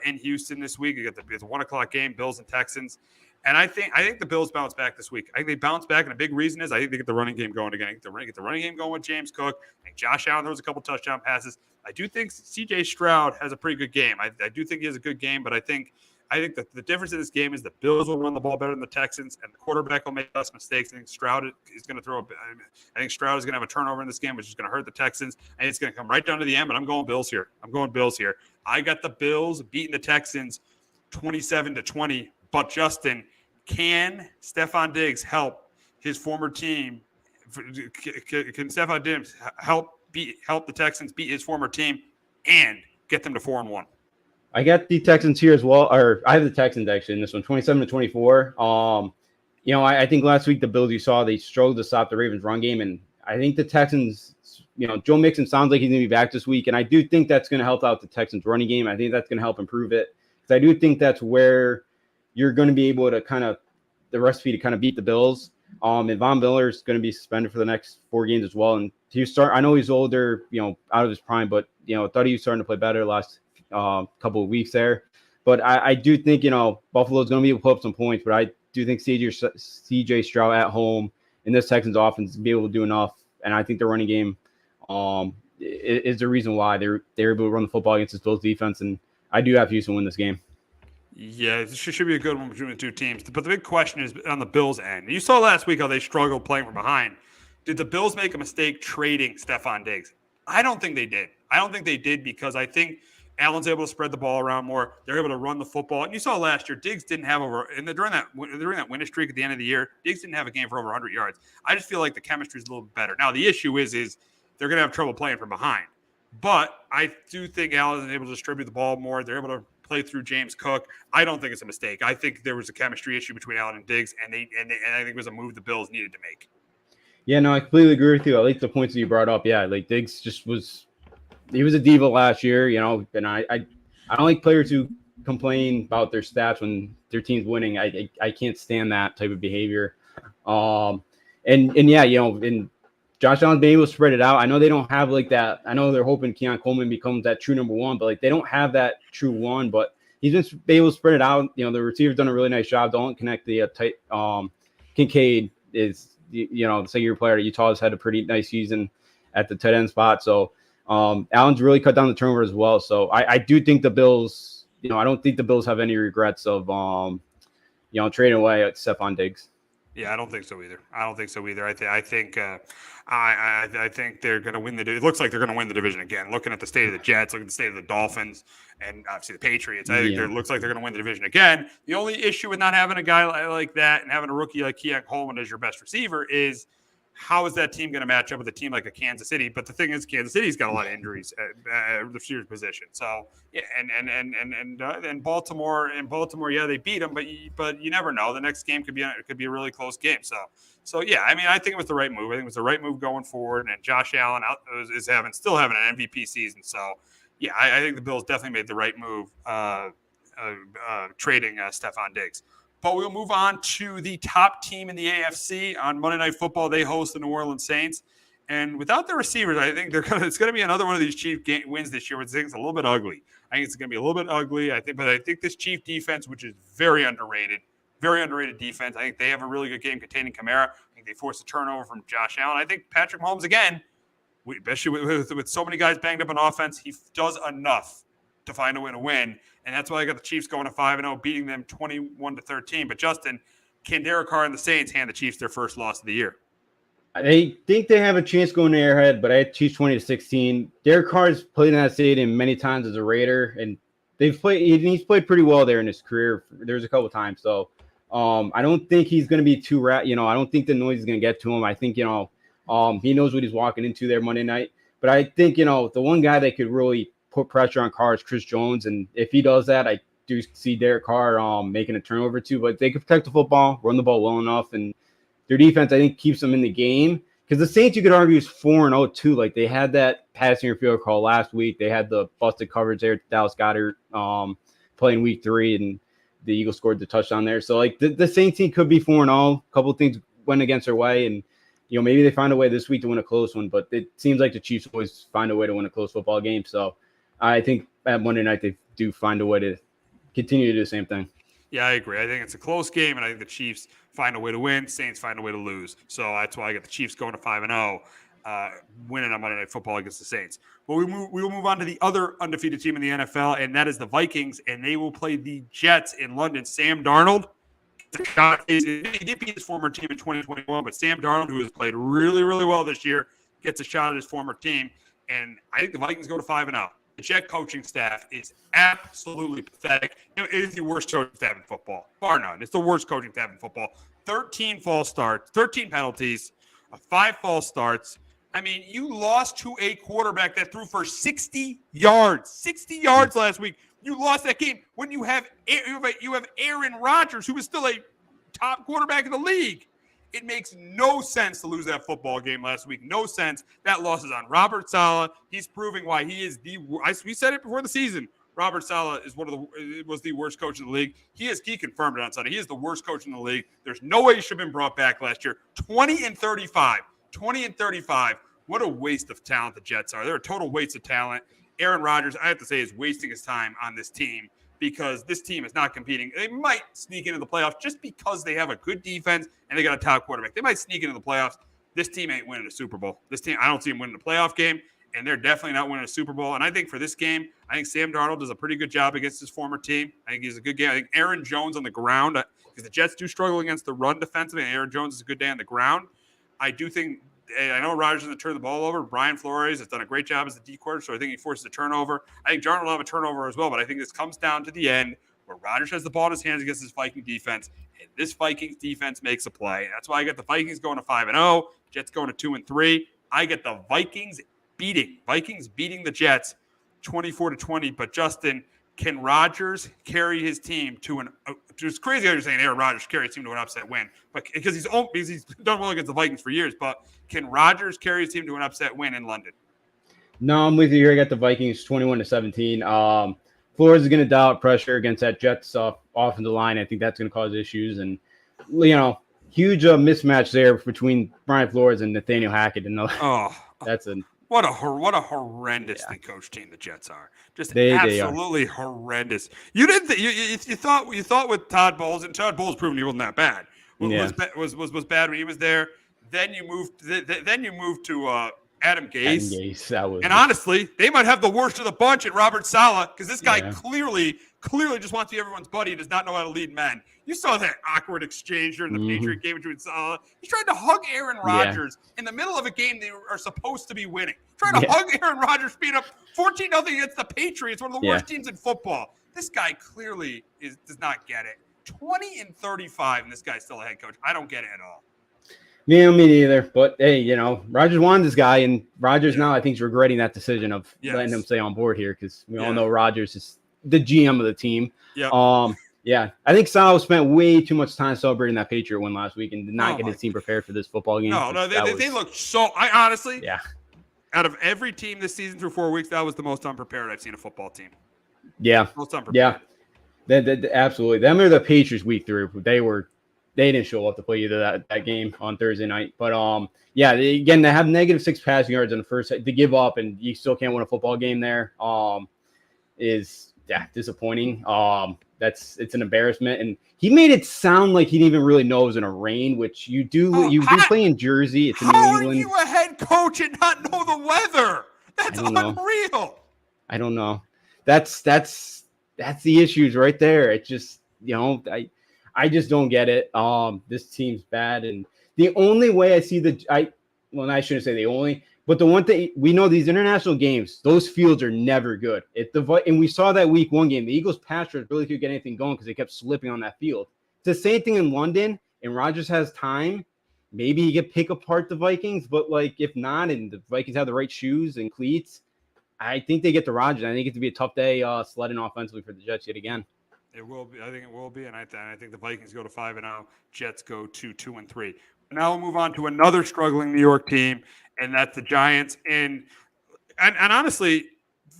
in Houston this week. It's a 1:00 game, Bills and Texans. And I think the Bills bounce back this week. I think they bounce back, and a big reason is I think they get the running game going again. I think they get the running game going with James Cook. I think Josh Allen throws a couple touchdown passes. I do think C.J. Stroud has a pretty good game. I do think he has a good game, but I think that the difference in this game is the Bills will run the ball better than the Texans, and the quarterback will make less mistakes. I think Stroud is going to I think Stroud is going to have a turnover in this game, which is going to hurt the Texans, and it's going to come right down to the end. But I'm going Bills here. I got the Bills beating the Texans 27-20. But Justin, can Stephon Diggs help his former team? Can Stephon Diggs help the Texans beat his former team and get them to 4-1? I got the Texans here as well, or I have the Texans actually in this one, 27-24. I think last week the Bills, you saw, they struggled to stop the Ravens' run game, and I think the Texans, Joe Mixon sounds like he's going to be back this week, and I do think that's going to help out the Texans' running game. I think that's going to help improve it, because I do think that's where you're going to be able to the recipe to kind of beat the Bills. And Von Miller is going to be suspended for the next 4 games as well. And I know he's older, out of his prime, but, I thought he was starting to play better last couple of weeks there. But I do think, Buffalo's going to be able to put up some points, but I do think CJ Stroud at home in this Texans offense will be able to do enough. And I think the running game is the reason why they're able to run the football against this Bills defense. And I do have Houston win this game. Yeah, it should be a good one between the two teams. But the big question is on the Bills' end. You saw last week how they struggled playing from behind. Did the Bills make a mistake trading Stephon Diggs? I don't think they did. Because I think Allen's able to spread the ball around more. They're able to run the football. And you saw last year, Diggs didn't have during that winning streak at the end of the year, Diggs didn't have a game for over 100 yards. I just feel like the chemistry is a little bit better. Now, the issue is they're going to have trouble playing from behind. But I do think Allen is able to distribute the ball more. They're able to play through James Cook. I don't think it's a mistake. I think there was a chemistry issue between Allen and Diggs, and I think it was a move the Bills needed to make. Yeah, no, I completely agree with you. I like the points that you brought up. Yeah, like Diggs he was a diva last year, and I don't like players who complain about their stats when their team's winning. I can't stand that type of behavior. And yeah, and Josh Allen's been able to spread it out. I know they don't have like that. I know they're hoping Keon Coleman becomes that true number one, but like they don't have that true one. But he's been able to spread it out. The receiver's done a really nice job. Don't connect the tight. Kincaid is the second-year player at Utah has had a pretty nice season at the tight end spot. So Allen's really cut down the turnover as well. So I do think the Bills. I don't think the Bills have any regrets of trading away at Stephon Diggs. Yeah, I don't think so either. I think they're going to win it looks like they're going to win the division again. Looking at the state of the Jets, looking at the state of the Dolphins, and obviously the Patriots, I think it looks like they're going to win the division again. The only issue with not having a guy like that and having a rookie like Keon Coleman as your best receiver is how is that team going to match up with a team like a Kansas City? But the thing is, Kansas City's got a lot of injuries at the receiver position. So yeah, and Baltimore, yeah, they beat them, but you never know. The next game could be a really close game. So yeah, I mean, I think it was the right move. I think it was the right move going forward. And Josh Allen is still having an MVP season. So yeah, I think the Bills definitely made the right move trading Stephon Diggs. But we'll move on to the top team in the AFC on Monday Night Football. They host the New Orleans Saints. And without the receivers, I think it's going to be another one of these Chief wins this year, which I think is a little bit ugly. I think it's going to be a little bit ugly. But I think this Chief defense, which is very underrated defense. I think they have a really good game containing Kamara. I think they forced a turnover from Josh Allen. I think Patrick Mahomes, again, especially with so many guys banged up on offense, he does enough to find a way to win. And that's why I got the Chiefs going to 5-0, beating them 21-13. But Justin, can Derek Carr and the Saints hand the Chiefs their first loss of the year? They think they have a chance going to Arrowhead, but I had Chiefs 20-16. Derek Carr's played in that stadium many times as a Raider, and he's played pretty well there in his career. There's a couple of times, so I don't think he's going to be too I don't think the noise is going to get to him. I think he knows what he's walking into there Monday night. But I think the one guy that could really put pressure on Carr is Chris Jones, and if he does that, I do see Derek Carr making a turnover too. But they can protect the football, run the ball well enough, and their defense, I think, keeps them in the game. Because the Saints, you could argue, is 4-0 too. Like, they had that passing interference call last week. They had the busted coverage there. Dallas Goedert playing week 3, and the Eagles scored the touchdown there. So, like, the Saints team could be 4-0. A couple of things went against their way, and maybe they find a way this week to win a close one. But it seems like the Chiefs always find a way to win a close football game. So, I think at Monday night they do find a way to continue to do the same thing. Yeah, I agree. I think it's a close game, and I think the Chiefs find a way to win. Saints find a way to lose. So that's why I get the Chiefs going to 5-0, winning on Monday Night Football against the Saints. But we will move on to the other undefeated team in the NFL, and that is the Vikings, and they will play the Jets in London. Sam Darnold, he did beat his former team in 2021, but Sam Darnold, who has played really, really well this year, gets a shot at his former team, and I think the Vikings go to 5-0. The Jet coaching staff is absolutely pathetic. It is the worst coaching staff in football, bar none. It's the worst coaching staff in football. 13 false starts, 13 penalties, 5 false starts. I mean, you lost to a quarterback that threw for 60 yards. 60 yards last week. You lost that game when you have Aaron Rodgers, who is still a top quarterback in the league. It makes no sense to lose that football game last week. No sense. That loss is on Robert Saleh. He's proving why he is we said it before the season. Robert Saleh is was the worst coach in the league. He confirmed it on Sunday. He is the worst coach in the league. There's no way he should have been brought back last year. 20-35. 20-35. What a waste of talent the Jets are. They're a total waste of talent. Aaron Rodgers, I have to say, is wasting his time on this team, because this team is not competing. They might sneak into the playoffs just because they have a good defense and they got a top quarterback. They might sneak into the playoffs. This team ain't winning a Super Bowl. This team, I don't see them winning a playoff game, and they're definitely not winning a Super Bowl. And I think for this game, I think Sam Darnold does a pretty good job against his former team. I think he's a good game. I think Aaron Jones on the ground, because the Jets do struggle against the run defensively, and Aaron Jones is a good day on the ground. I know Rodgers has turned the ball over. Brian Flores has done a great job as the D coordinator, so I think he forces a turnover. I think Darnold will have a turnover as well, but I think this comes down to the end where Rodgers has the ball in his hands against his Viking defense, and this Vikings defense makes a play. That's why I get the Vikings going to 5-0, Jets going to 2-3. I get the Vikings beating the Jets 24-20. But Justin, can Rodgers carry his team to an? It's crazy how you're saying Aaron Rodgers carry his team to an upset win, but because he's done well against the Vikings for years. But can Rodgers carry his team to an upset win in London? No, I'm with you here. I got the Vikings 21-17. Flores is going to dial out pressure against that Jets offensive line. I think that's going to cause issues, and huge mismatch there between Brian Flores and Nathaniel Hackett. And that's a what a horrendously coached team the Jets are. Just absolutely horrendous. You didn't you thought with Todd Bowles, and Todd Bowles proven he wasn't that bad. Was bad when he was there. Then you moved to Adam Gase. And honestly, they might have the worst of the bunch at Robert Saleh, because this guy clearly just wants to be everyone's buddy. He does not know how to lead men. You saw that awkward exchange during the Patriot game between Saleh. He's trying to hug Aaron Rodgers in the middle of a game they are supposed to be winning. Trying to hug Aaron Rodgers, being up 14-0 against the Patriots, one of the worst teams in football. This guy clearly does not get it. 20-35, and this guy's still a head coach. I don't get it at all. Me neither. But hey, Rodgers wanted this guy, and Rodgers now I think is regretting that decision of letting him stay on board here, because we all know Rodgers is the GM of the team. I think Saleh spent way too much time celebrating that Patriot win last week and did not get his team prepared for this football game. They look so. I honestly, out of every team this season through 4 weeks, that was the most unprepared I've seen a football team. Most unprepared. Absolutely. Them are the Patriots week 3. They didn't show up to play either that game on Thursday night. But they have -6 passing yards in the first. To give up and you still can't win a football game there is disappointing. It's an embarrassment. And he made it sound like he didn't even really know it was in a rain, which you do play in Jersey. It's in New England. How are you a head coach and not know the weather? That's unreal. I don't know. That's the issues right there. It just I just don't get it. This team's bad, and the only way I see well, I shouldn't say they only, but the one thing we know, these international games, those fields are never good. And we saw that week 1 game, the Eagles pass rush really could get anything going because they kept slipping on that field. It's the same thing in London, and Rodgers has time. Maybe he could pick apart the Vikings, but like if not, and the Vikings have the right shoes and cleats, I think they get to Rodgers. I think it's to be a tough day sledding offensively for the Jets yet again. It will be. I think it will be, and I think the Vikings go to 5-0. Jets go to 2-3. Now we'll move on to another struggling New York team, and that's the Giants. And honestly,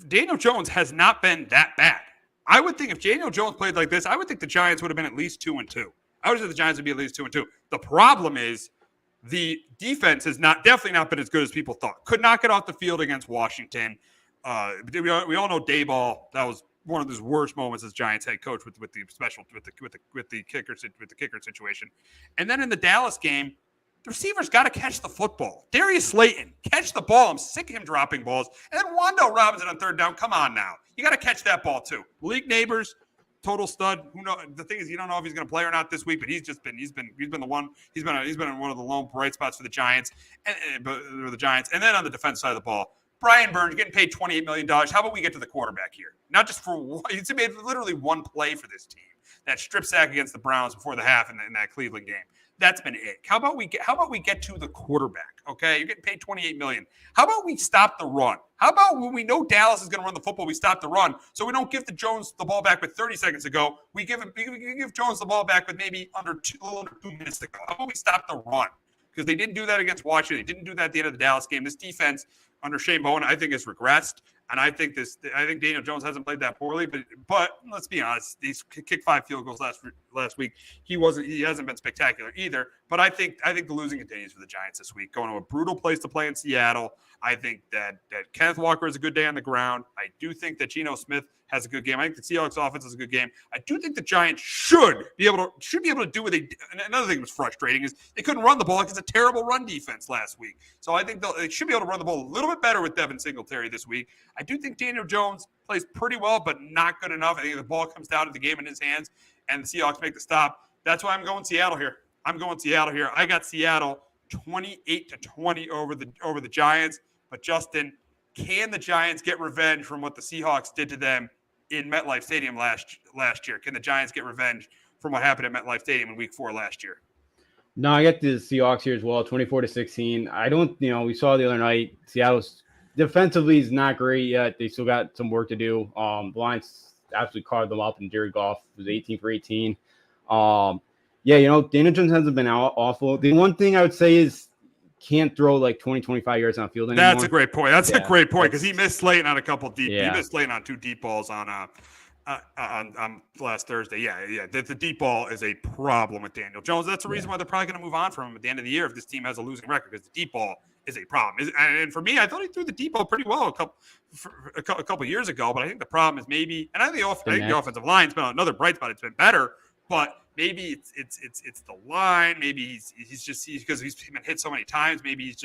Daniel Jones has not been that bad. I would think if Daniel Jones played like this, I would think the Giants would have been at least 2-2. I would say the Giants would be at least 2-2. The problem is the defense has definitely not been as good as people thought. Could not get off the field against Washington. We all know Dayball. That was one of his worst moments as Giants head coach with the kicker situation. And then in the Dallas game, the receivers got to catch the football. Darius Slayton, catch the ball. I'm sick of him dropping balls. And then Wando Robinson on 3rd down. Come on now, you got to catch that ball too. Malik Neighbors, total stud. Who knows? The thing is, you don't know if he's going to play or not this week, but he's been the one. He's been one of the lone bright spots for the Giants and then on the defense side of the ball, Brian Burns getting paid $28 million. How about we get to the quarterback here? Not just for one, he's made literally one play for this team. That strip sack against the Browns before the half in that Cleveland game. That's been it. How about we get to the quarterback? Okay, you're getting paid $28 million. How about we stop the run? How about when we know Dallas is going to run the football, we stop the run, so we don't give the Jones the ball back with 30 seconds to go. We give Jones the ball back with maybe a little under 2 minutes to go. How about we stop the run? Because they didn't do that against Washington. They didn't do that at the end of the Dallas game. This defense under Shane Bowen, I think, has regressed. And I think Daniel Jones hasn't played that poorly, but let's be honest, he's kicked 5 field goals last week. He hasn't been spectacular either. But I think the losing continues for the Giants this week. Going to a brutal place to play in Seattle. I think that Kenneth Walker has a good day on the ground. I do think that Geno Smith has a good game. I think the Seahawks offense has a good game. I do think the Giants should be able to do what they did. And another thing that was frustrating is they couldn't run the ball because it's a terrible run defense last week. So I think they should be able to run the ball a little bit better with Devin Singletary this week. I do think Daniel Jones plays pretty well, but not good enough. I think the ball comes down to the game in his hands, and the Seahawks make the stop. That's why I'm going Seattle here. I got Seattle 28-20 over the Giants. But Justin, can the Giants get revenge from what the Seahawks did to them in MetLife Stadium last year? Can the Giants get revenge from what happened at MetLife Stadium in Week 4 last year? No, I got the Seahawks here as well, 24-16. I don't, we saw the other night, Seattle's defensively is not great yet. They still got some work to do. The Lions absolutely carved them up, and Jared Goff was 18 for 18. Daniel Jones hasn't been awful. The one thing I would say is can't throw like 20-25 yards on field anymore. That's a great point. That's a great point because he missed Slayton on a couple deep. Yeah. He missed Slayton on 2 deep balls on last Thursday. Yeah. The deep ball is a problem with Daniel Jones. That's the reason why they're probably going to move on from him at the end of the year if this team has a losing record, because the deep ball is a problem. And for me, I thought he threw the deep ball pretty well a couple years ago. But I think the problem is maybe, and I think the offensive line's been another bright spot. It's been better, but maybe it's the line. Maybe he's because he's been hit so many times. Maybe he's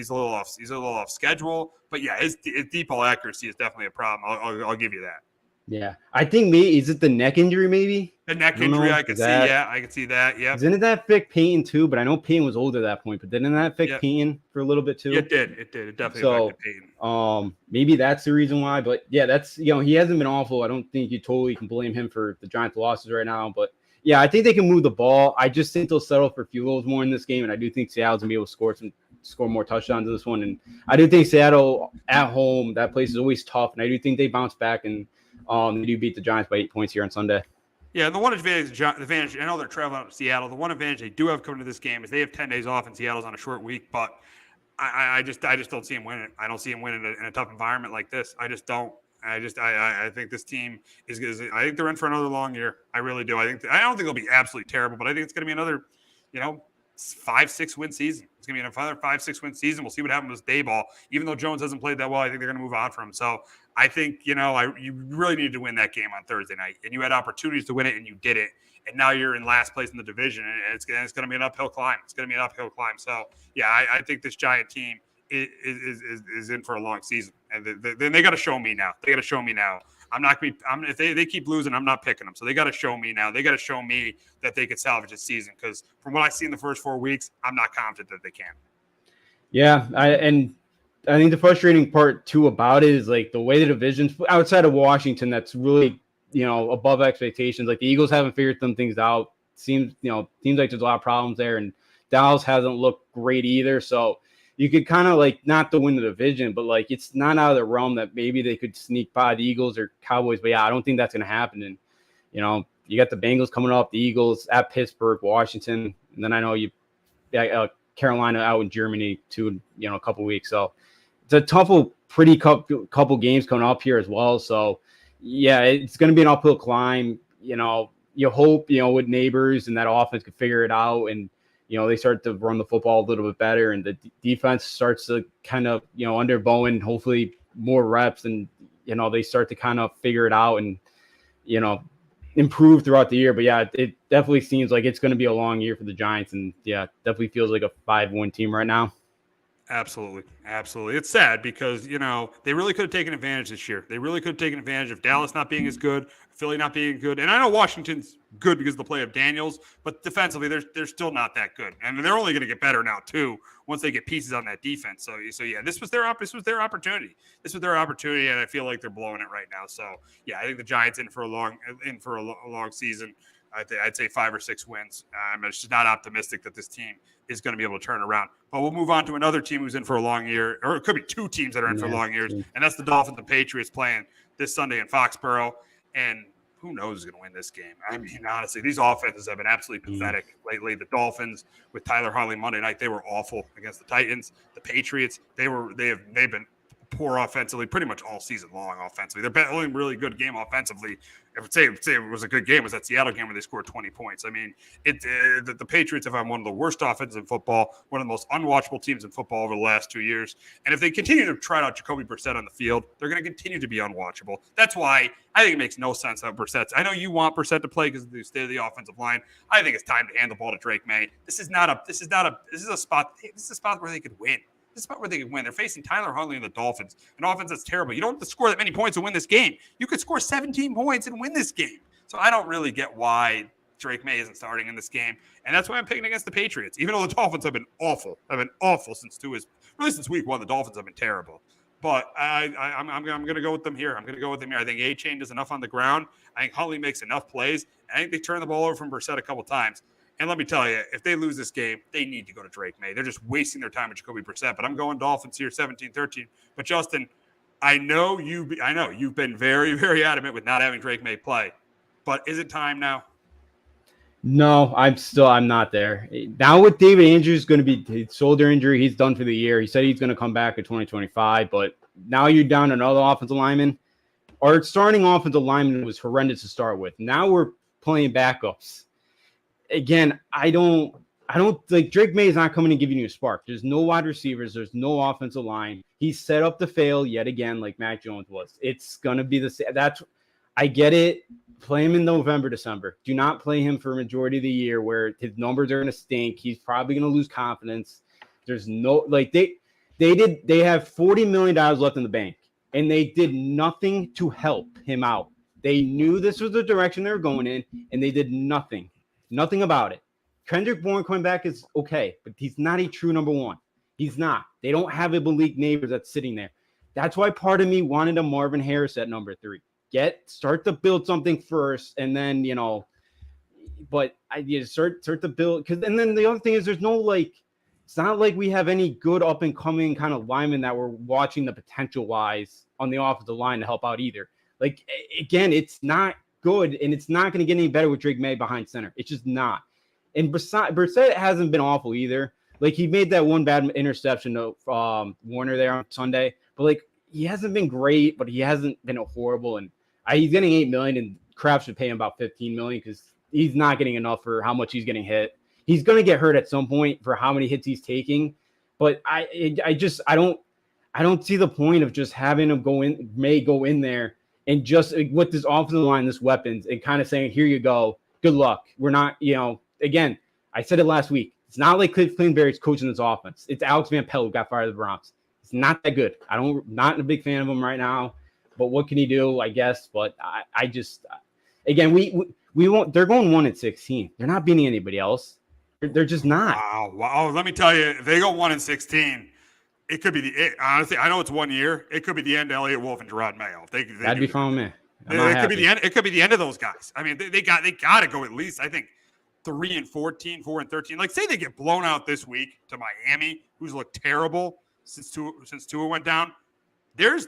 a little off schedule. But yeah, his deep ball accuracy is definitely a problem. I'll give you that. Yeah, I think maybe is it the neck injury? Maybe the neck injury. I could see. Yeah, I could see that. Yeah. Didn't that affect Payton too? But I know Payton was older at that point. But didn't that affect Payton for a little bit too? It did. It definitely affected Payton. Maybe that's the reason why. But yeah, that's he hasn't been awful. I don't think you totally can blame him for the Giants' losses right now. But yeah, I think they can move the ball. I just think they'll settle for field goals more in this game, and I do think Seattle's gonna be able to score more touchdowns in this one. And I do think Seattle at home, that place is always tough, and I do think they bounce back and. They do beat the Giants by 8 points here on Sunday. Yeah, the one advantage, I know they're traveling out to Seattle. The one advantage they do have coming to this game is they have 10 days off, and Seattle's on a short week. But I just don't see him winning. I don't see him winning in a tough environment like this. I just don't. I think this team is. I think they're in for another long year. I really do. I don't think they'll be absolutely terrible, but I think it's going to be another, 5-6 win season. It's going to be another 5-6 win season. We'll see what happens with Dayball. Even though Jones hasn't played that well, I think they're going to move on from him. So I think, you really needed to win that game on Thursday night, and you had opportunities to win it, and you did it. And now you're in last place in the division, and it's going to be an uphill climb. So, yeah, I think this Giant team is in for a long season, and then they got to show me now. I'm not going to if they keep losing, I'm not picking them. So they got to show me now. They got to show me that they could salvage the season, because from what I see in the first 4 weeks, I'm not confident that they can. Yeah, I think the frustrating part too about it is like the way the divisions outside of Washington, that's really, above expectations. Like the Eagles haven't figured some things out. Seems like there's a lot of problems there, and Dallas hasn't looked great either. So you could kind of like, not to win the division, but like it's not out of the realm that maybe they could sneak by the Eagles or Cowboys. But yeah, I don't think that's going to happen. And you got the Bengals coming up, the Eagles at Pittsburgh, Washington, and then I know Carolina out in Germany too, a couple weeks. So it's a pretty couple games coming up here as well. So yeah, it's going to be an uphill climb. You hope, with Neighbors and that offense could figure it out, and they start to run the football a little bit better, and the defense starts to kind of, under Bowen, hopefully more reps, and they start to kind of figure it out and improve throughout the year. But yeah, it definitely seems like it's going to be a long year for the Giants, and yeah, definitely feels like a 5-win team right now. Absolutely. It's sad because, they really could have taken advantage this year. They really could have taken advantage of Dallas not being as good, Philly not being good. And I know Washington's good because of the play of Daniels, but defensively, they're still not that good. And they're only going to get better now, too, once they get pieces on that defense. So yeah, this was their opportunity. And I feel like they're blowing it right now. So yeah, I think the Giants in for a long season. I'd say 5 or 6 wins. I'm just not optimistic that this team is going to be able to turn around. But we'll move on to another team who's in for a long year, or it could be 2 teams that are in for long years, and that's the Dolphins and Patriots playing this Sunday in Foxborough. And who knows who's going to win this game? I mean, honestly, these offenses have been absolutely pathetic lately. The Dolphins with Tyler Huntley Monday night, they were awful against the Titans. The Patriots, they've been poor offensively pretty much all season long offensively. Their only really good game offensively, I would say it was a good game, was that Seattle game where they scored 20 points. I mean, the Patriots have had one of the worst offenses in football, one of the most unwatchable teams in football over the last 2 years. And if they continue to try out Jacoby Brissett on the field, they're going to continue to be unwatchable. That's why I think it makes no sense that Brissett's. I know you want Brissett to play because of the state of the offensive line. I think it's time to hand the ball to Drake May. This is a spot where they could win. This is about where they can win. They're facing Tyler Huntley and the Dolphins, an offense that's terrible. You don't have to score that many points to win this game. You could score 17 points and win this game. So I don't really get why Drake May isn't starting in this game. And that's why I'm picking against the Patriots. Even though the Dolphins have been awful since week 1, the Dolphins have been terrible. But I'm going to go with them here. I think A-Chain does enough on the ground. I think Huntley makes enough plays. I think they turn the ball over from Brissett a couple times. And let me tell you, if they lose this game, they need to go to Drake May. They're just wasting their time with Jacoby Brissett. But I'm going Dolphins here, 17-13. But Justin, I know you've been very, very adamant with not having Drake May play. But is it time now? No, I'm not there. Now with David Andrews going to be shoulder injury, he's done for the year. He said he's going to come back in 2025. But now you're down another offensive lineman. Our starting offensive lineman was horrendous to start with. Now we're playing backups. Again, I don't like Drake May is not coming and giving you a spark. There's no wide receivers. There's no offensive line. He's set up to fail yet again, like Mac Jones was. It's going to be the same. I get it. Play him in November, December. Do not play him for a majority of the year where his numbers are going to stink. He's probably going to lose confidence. There's no, like they have $40 million left in the bank, and they did nothing to help him out. They knew this was the direction they were going in, and they did nothing. Nothing about it. Kendrick Bourne coming back is okay, but he's not a true number 1. He's not. They don't have a Malik Neighbors that's sitting there. That's why part of me wanted a Marvin Harris at number 3. Start to build something first, and then, but I start to build, because, and then the other thing is there's no, like, it's not like we have any good up and coming kind of linemen that we're watching the potential wise on the offensive line to help out either. Like, again, it's not good, and it's not going to get any better with Drake May behind center. It's just not. And Brissett hasn't been awful either. Like, he made that one bad interception to Warner there on Sunday, but like, he hasn't been great, but he hasn't been horrible. And he's getting $8 million, and Kraft should pay him about $15 million because he's not getting enough for how much he's getting hit. He's going to get hurt at some point for how many hits he's taking, but I don't see the point of just having him go in there. And just with this offensive line, this weapons, and kind of saying, here you go, good luck. We're not, again, I said it last week. It's not like Cliff Kingsbury's coaching this offense. It's Alex Van Pelt who got fired of the Browns. It's not that good. Not a big fan of him right now. but what can he do? I guess. But I just, again, we won't. They're going 1-16. They're not beating anybody else. They're just not. Wow. Let me tell you, if they go 1-16, it could be honestly, I know it's 1 year. It could be the end of Elliott Wolf and Gerard Mayo. That'd be fine with me. It could be the end. It could be the end of those guys. I mean, they got to go at least, I think, 3-14, 4-13. Like, say they get blown out this week to Miami, who's looked terrible since Tua went down. They're in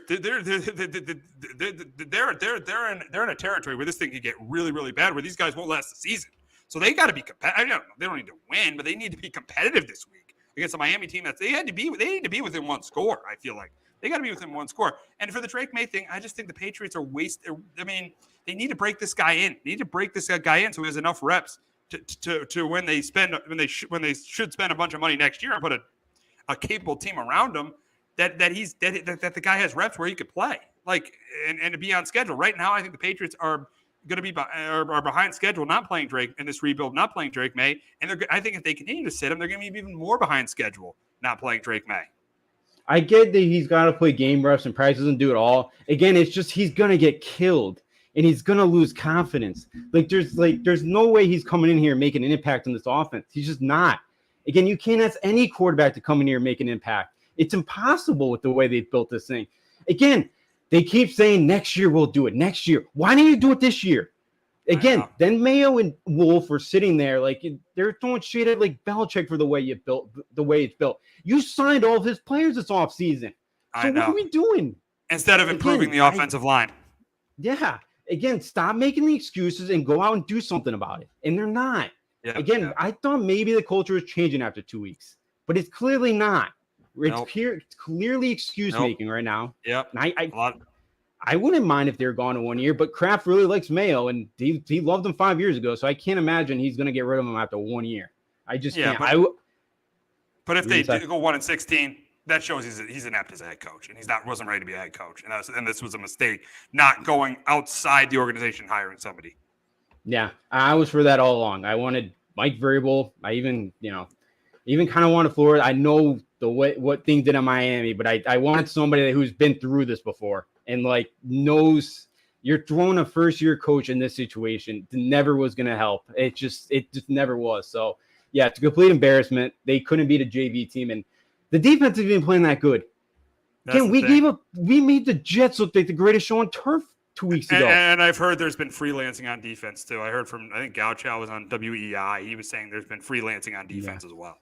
a territory where this thing could get really, really bad, where these guys won't last the season. So they got to be competitive. They don't need to win, but they need to be competitive this week against a Miami team they need to be within one score. I feel like they got to be within one score. And for the Drake May thing, I just think the Patriots are wasted. I mean, they need to break this guy in. They need to break this guy in so he has enough reps to when they should spend a bunch of money next year and put a capable team around him that the guy has reps where he could play, like and to be on schedule. Right now, I think the Patriots are going to be are behind schedule, not playing Drake in this rebuild, not playing Drake May, and I think if they continue to sit him, they're going to be even more behind schedule, not playing Drake May. I get that he's got to play game reps and practice and do it all. Again, it's just he's going to get killed and he's going to lose confidence. There's no way he's coming in here and making an impact on this offense. He's just not. Again, you can't ask any quarterback to come in here and make an impact. It's impossible with the way they've built this thing. Again, they keep saying next year we'll do it. Next year. Why didn't you do it this year? Again, then Mayo and Wolf are sitting there like they're throwing shit at like Belichick for the way it's built. You signed all of his players this offseason. So what are we doing? Instead of improving the offensive line. Yeah. Again, stop making the excuses and go out and do something about it. And they're not. Yeah, I thought maybe the culture was changing after 2 weeks, but it's clearly not. It's clearly excuse making right now. Yep. And I wouldn't mind if they're gone in 1 year, but Kraft really likes Mayo, and he loved him 5 years ago, so I can't imagine he's going to get rid of him after 1 year. I just can't. But if they do go 1-16, that shows he's inept as a head coach, and wasn't ready to be a head coach, and this was a mistake, not going outside the organization hiring somebody. Yeah, I was for that all along. I wanted Mike Vrabel. I even kind of wanted Florida. I know what things did in Miami, but I wanted somebody who's been through this before and like knows you're throwing a first-year coach in this situation. It never was going to help. It just never was. So yeah, it's a complete embarrassment. They couldn't beat a JV team, and the defense has been playing that good. Again, we made the Jets look like the greatest show on turf 2 weeks ago. And I've heard there's been freelancing on defense too. I heard from, I think Gauchow was on WEI. He was saying there's been freelancing on defense as well.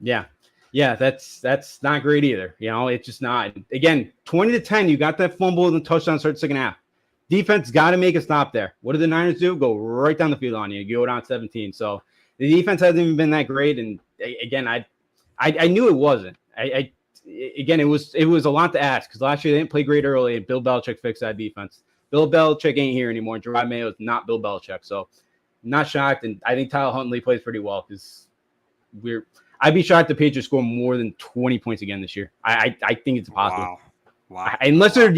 Yeah, that's not great either. It's just not. Again, 20-10, you got that fumble and the touchdown start second half. Defense got to make a stop there. What did the Niners do? Go right down the field on you. You go down 17. So the defense hasn't even been that great. And again, I knew it wasn't. Again, it was a lot to ask because last year they didn't play great early, and Bill Belichick fixed that defense. Bill Belichick ain't here anymore. Gerard Mayo is not Bill Belichick, so not shocked. And I think Tyler Huntley plays pretty well because I'd be shocked if the Patriots score more than 20 points again this year. I think it's possible. Wow. Unless they're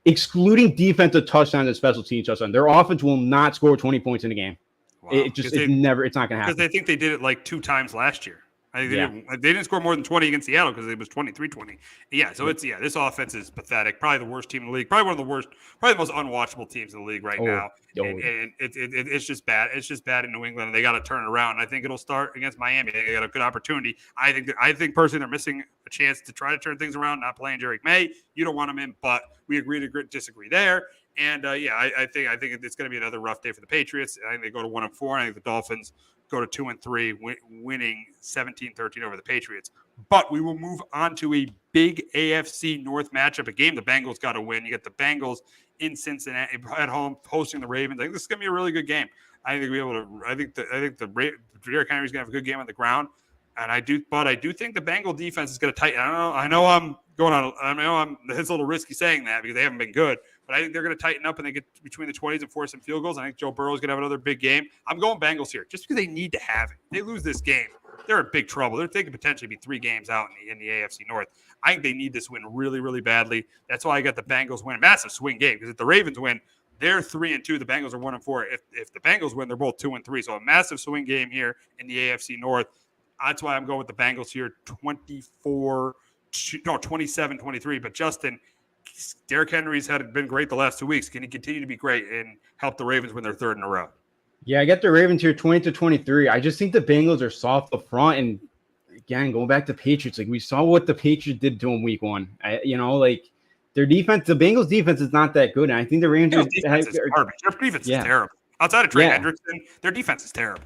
excluding defensive touchdowns and special team touchdowns, their offense will not score 20 points in a game. Wow. It's not going to happen. Because they think they did it like 2 times last year. They didn't score more than 20 against Seattle because it was 23-20. Yeah, so this offense is pathetic. Probably the worst team in the league. Probably one of the worst, probably the most unwatchable teams in the league right now. And it's just bad. It's just bad in New England, and they got to turn it around. I think it'll start against Miami. They got a good opportunity. I think personally they're missing a chance to try to turn things around. Not playing Drake May. You don't want him in, but we agree to disagree there. And I think it's going to be another rough day for the Patriots. I think they go to 1-4. I think the Dolphins go to 2-3, winning 17-13 over the Patriots. But we will move on to a big AFC North matchup, a game the Bengals got to win. You get the Bengals in Cincinnati at home hosting the Ravens. I think this is going to be a really good game. I think the Derrick Henry's going to have a good game on the ground, and I do think the Bengal defense is going to tighten. I know I'm it's a little risky saying that because they haven't been good. But I think they're going to tighten up and they get between the 20s and force some field goals. I think Joe Burrow is going to have another big game. I'm going Bengals here just because they need to have it. If they lose this game, they're in big trouble. They could potentially be 3 games out in the AFC North. I think they need this win really, really badly. That's why I got the Bengals win. Massive swing game because if the Ravens win, they're 3-2. The Bengals are 1-4. If the Bengals win, they're both 2-3. So a massive swing game here in the AFC North. That's why I'm going with the Bengals here 27-23. But Justin, Derrick Henry's been great the last 2 weeks. Can he continue to be great and help the Ravens win their third in a row? Yeah, I got the Ravens here 20-23. I just think the Bengals are soft up front. And again, going back to Patriots, like we saw what the Patriots did to them week 1. Their defense, the Bengals defense is not that good. And I think the Rangers defense is garbage. Their defense is terrible. Outside of Trey Hendrickson, their defense is terrible.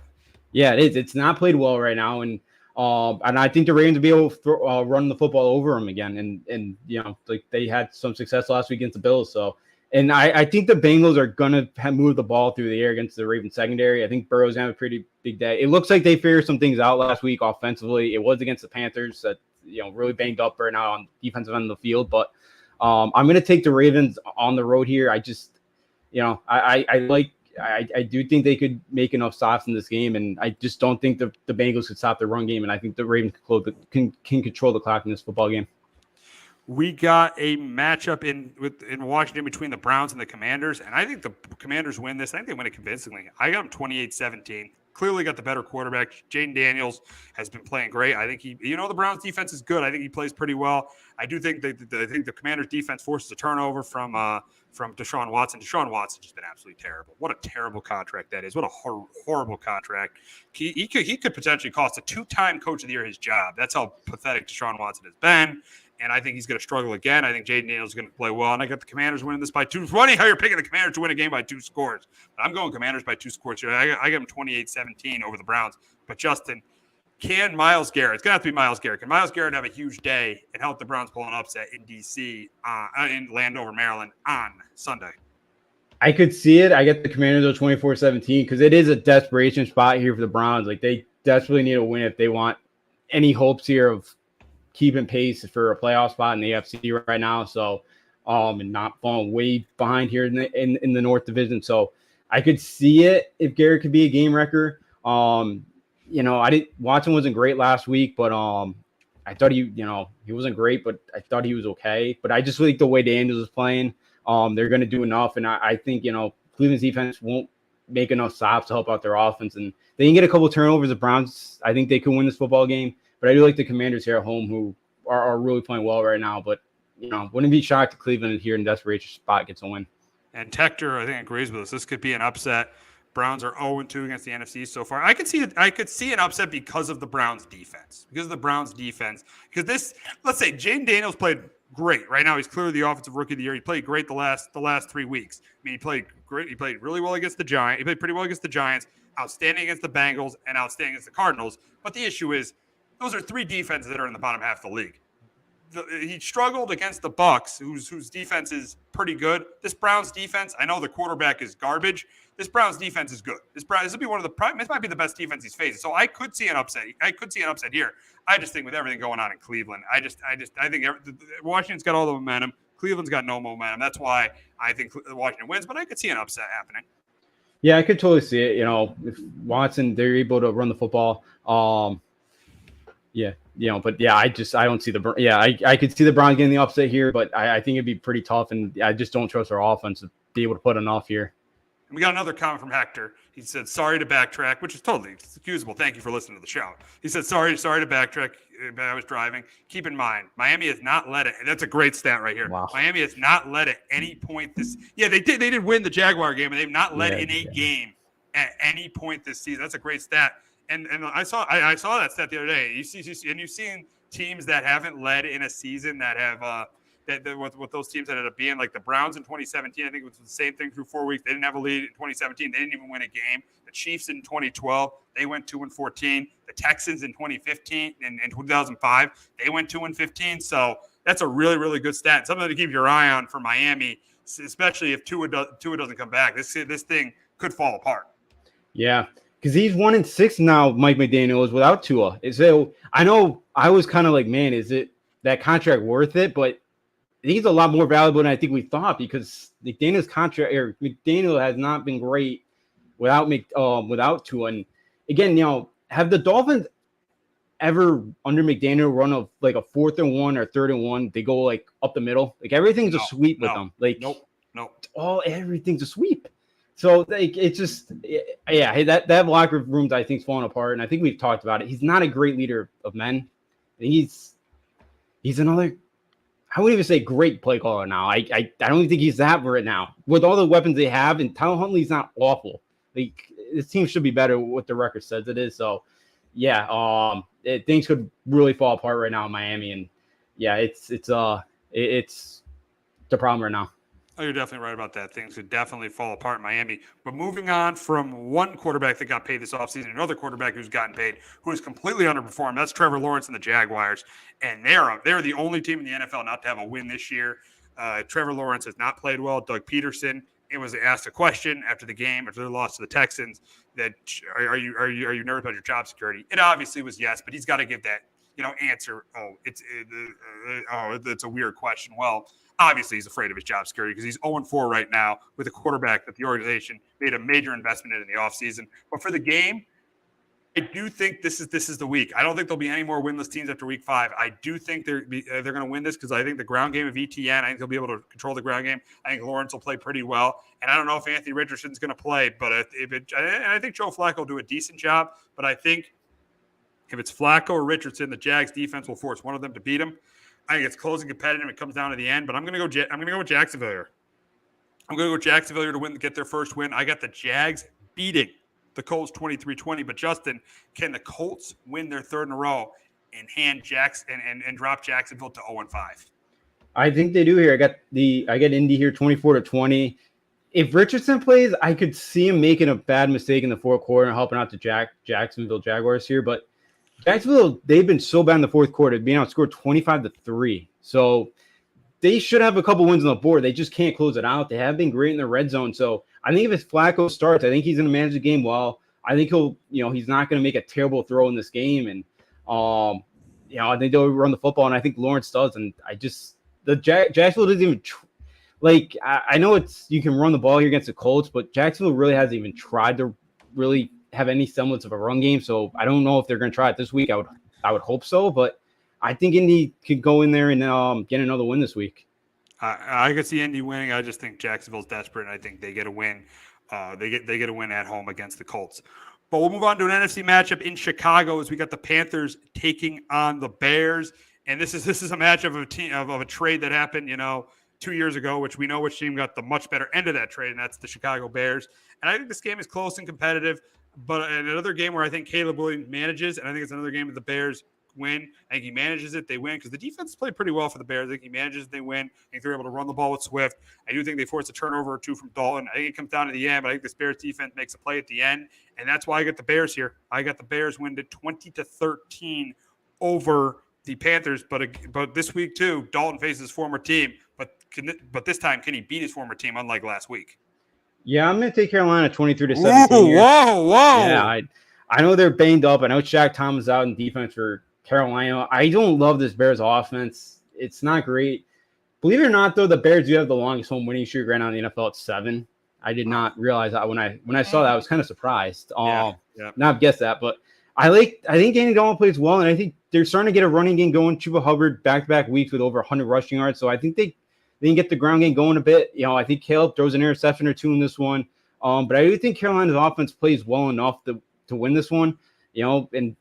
Yeah, it is. It's not played well right now. And I think the Ravens will be able to run the football over them again. And like they had some success last week against the Bills. So, and I think the Bengals are going to move the ball through the air against the Ravens secondary. I think Burrow's going to have a pretty big day. It looks like they figured some things out last week offensively. It was against the Panthers that, really banged up right now on the defensive end of the field. But I'm going to take the Ravens on the road here. I just, I do think they could make enough stops in this game, and I just don't think the Bengals could stop the run game, and I think the Ravens can control the clock in this football game. We got a matchup in Washington between the Browns and the Commanders, and I think the Commanders win this. I think they win it convincingly. I got them 28-17. Clearly got the better quarterback. Jaden Daniels has been playing great. I think the Browns defense is good. I think he plays pretty well. I do think the Commanders defense forces a turnover from Deshaun Watson. Deshaun Watson's just been absolutely terrible. What a terrible contract that is. What a horrible contract. He could potentially cost a 2-time Coach of the Year his job. That's how pathetic Deshaun Watson has been. And I think he's going to struggle again. I think Jaden Daniels is going to play well. And I got the Commanders winning this by 2. It's funny how you're picking the Commanders to win a game by 2 scores. But I'm going Commanders by 2 scores here. I got them 28-17 over the Browns. But Justin, can Myles Garrett, it's going to have to be Myles Garrett. Can Myles Garrett have a huge day and help the Browns pull an upset in D.C., in Landover, Maryland on Sunday? I could see it. I get the Commanders 24-17 because it is a desperation spot here for the Browns. Like they desperately need a win if they want any hopes here of keeping pace for a playoff spot in the AFC right now. So, and not falling way behind here in the North Division. So I could see it if Garrett could be a game wrecker. Watson wasn't great last week, but I thought he wasn't great, but I thought he was okay. But I just like the way Daniels is playing. They're going to do enough. And I think, Cleveland's defense won't make enough stops to help out their offense. And they can get a couple turnovers. The Browns, I think they can win this football game. But I do like the Commanders here at home who are really playing well right now. But, wouldn't be shocked if Cleveland here in desperation spot gets a win. And Tector, I think, agrees with us. This could be an upset. Browns are 0-2 against the NFC so far. I could see an upset because of the Browns defense. Because let's say Jaden Daniels played great. Right now, he's clearly the offensive rookie of the year. He played great the last 3 weeks. I mean, he played great. He played really well against the Giants. He played pretty well against the Giants, outstanding against the Bengals, and outstanding against the Cardinals. But the issue is, those are 3 defenses that are in the bottom half of the league. He struggled against the Bucs, whose defense is pretty good. This Browns defense, I know the quarterback is garbage. This Browns defense is good. This will be this might be the best defense he's faced. So I could see an upset. Here. I just think with everything going on in Cleveland, I think Washington's got all the momentum. Cleveland's got no momentum. That's why I think Washington wins. But I could see an upset happening. Yeah, I could totally see it. If Watson, they're able to run the football. I don't see I could see the Browns getting the upset here, but I think it'd be pretty tough, and I just don't trust their offense to be able to put enough here. And we got another comment from Hector. He said, sorry to backtrack, which is totally excusable. Thank you for listening to the show. He said, sorry to backtrack. I was driving. Keep in mind, Miami has not led it. That's a great stat right here. Wow. Miami has not led at any point this. Yeah, they did. They did win the Jaguar game, and they've not led in a game at any point this season. That's a great stat. And I saw that stat the other day. You've seen teams that haven't led in a season that have what those teams ended up being, like the Browns in 2017. I think it was the same thing through 4 weeks. They didn't have a lead in 2017. They didn't even win a game. The Chiefs in 2012, they went 2-14. The Texans in 2015 and 2005, they went 2-15. So that's a really, really good stat. Something to keep your eye on for Miami, especially if Tua doesn't come back. This thing could fall apart. Yeah. Because he's 1-6 now, Mike McDaniel is without Tua. So I know I was kind of like, man, is it that contract worth it? But I think he's a lot more valuable than I think we thought, because McDaniel's contract, or McDaniel, has not been great without Tua. And again, have the Dolphins ever under McDaniel run of like a 4th and 1 or 3rd and 1? They go like up the middle. Like everything's a sweep with them. Like everything's a sweep. So it's just, that locker room, I think, is falling apart. And I think we've talked about it. He's not a great leader of men. He's another, I wouldn't even say great play caller now. I don't even think he's that right now. With all the weapons they have, and Tyler Huntley's not awful. Like, this team should be better with what the record says it is. So, yeah, things could really fall apart right now in Miami, and yeah, it's the problem right now. Oh, you're definitely right about that. Things could definitely fall apart in Miami. But moving on from one quarterback that got paid this offseason, another quarterback who's gotten paid, who has completely underperformed. That's Trevor Lawrence and the Jaguars. And they're the only team in the NFL not to have a win this year. Trevor Lawrence has not played well. Doug Peterson, it was asked a question after the game, after their loss to the Texans, that are you nervous about your job security? It obviously was yes, but he's got to give that answer. It's a weird question. Well, obviously, he's afraid of his job security because he's 0-4 right now with a quarterback that the organization made a major investment in the offseason. But for the game, I do think this is the week. I don't think there'll be any more winless teams after week 5. I do think they're going to win this because I think the ground game of ETN, I think they'll be able to control the ground game. I think Lawrence will play pretty well. And I don't know if Anthony Richardson's going to play, but I think Joe Flacco will do a decent job. But I think if it's Flacco or Richardson, the Jags defense will force one of them to beat him. I think it's close and competitive. It comes down to the end, but I'm going to go with Jacksonville here. I'm going to go Jacksonville here to get their first win. I got the Jags beating the Colts 23-20. But Justin, can the Colts win their third in a row and drop Jacksonville to 0-5? I think they do here. I got Indy here 24-20. If Richardson plays, I could see him making a bad mistake in the fourth quarter and helping out the Jacksonville Jaguars here, but Jacksonville, they've been so bad in the fourth quarter, being outscored 25-3. So they should have a couple wins on the board. They just can't close it out. They have been great in the red zone. So I think if Flacco starts, I think he's going to manage the game well. I think he's not going to make a terrible throw in this game. And, I think they'll run the football, and I think Lawrence does. And Jacksonville doesn't even I know you can run the ball here against the Colts, but Jacksonville really hasn't even tried to really have any semblance of a run game. So I don't know if they're going to try it this week. I would hope so, but I think Indy could go in there and get another win this week. I could see Indy winning. I just think Jacksonville's desperate, and I think they get a win. They get a win at home against the Colts. But we'll move on to an NFC matchup in Chicago as we got the Panthers taking on the Bears, and this is a matchup of a trade that happened 2 years ago, which we know which team got the much better end of that trade, and that's the Chicago Bears. And I think this game is close and competitive. But another game where I think Caleb Williams manages, and I think it's another game that the Bears win. I think he manages it, they win, because the defense played pretty well for the Bears. I think he manages it, they win. I think they're able to run the ball with Swift. I do think they force a turnover or two from Dalton. I think it comes down to the end, but I think this Bears defense makes a play at the end, and that's why I got the Bears here. I got the Bears win to 20-13 over the Panthers. But this week too, Dalton faces his former team, but this time can he beat his former team? Unlike last week. Yeah, I'm going to take Carolina 23-17. Whoa! Yeah, I know they're banged up. I know Shaq Thomas is out in defense for Carolina. I don't love this Bears offense. It's not great. Believe it or not, though, the Bears do have the longest home winning streak right now in the NFL at 7. I did not realize that when I saw that. I was kind of surprised. Not guessed that, but I think Andy Dalton plays well, and I think they're starting to get a running game going. Chuba Hubbard back-to-back weeks with over 100 rushing yards, so I think they can get the ground game going a bit. I think Caleb throws an interception or two in this one. But I do think Carolina's offense plays well enough to win this one. And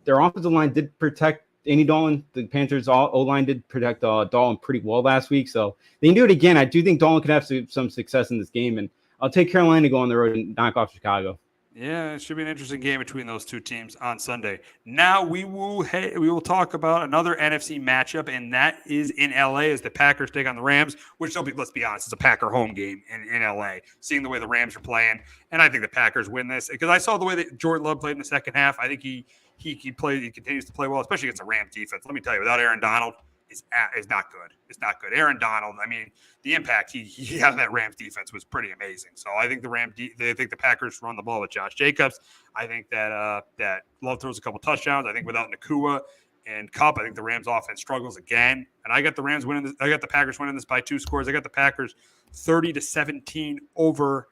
their offensive line did protect Andy Dalton. The Panthers' O-line did protect Dalton pretty well last week. So they can do it again. I do think Dalton could have some success in this game. And I'll take Carolina to go on the road and knock off Chicago. Yeah, it should be an interesting game between those two teams on Sunday. Now we will talk about another NFC matchup, and that is in LA as the Packers take on the Rams, which let's be honest, it's a Packer home game in LA. Seeing the way the Rams are playing, and I think the Packers win this because I saw the way that Jordan Love played in the second half. I think he continues to play well, especially against the Rams defense. Let me tell you, without Aaron Donald, is not good. It's not good. Aaron Donald, I mean, the impact he had on that Rams defense was pretty amazing. So I think the Packers run the ball with Josh Jacobs. I think that Love throws a couple touchdowns. I think without Nakua and Kupp, I think the Rams offense struggles again. And I got the Rams winning this. I got the Packers winning this by 2 scores. I got the Packers 30-17 over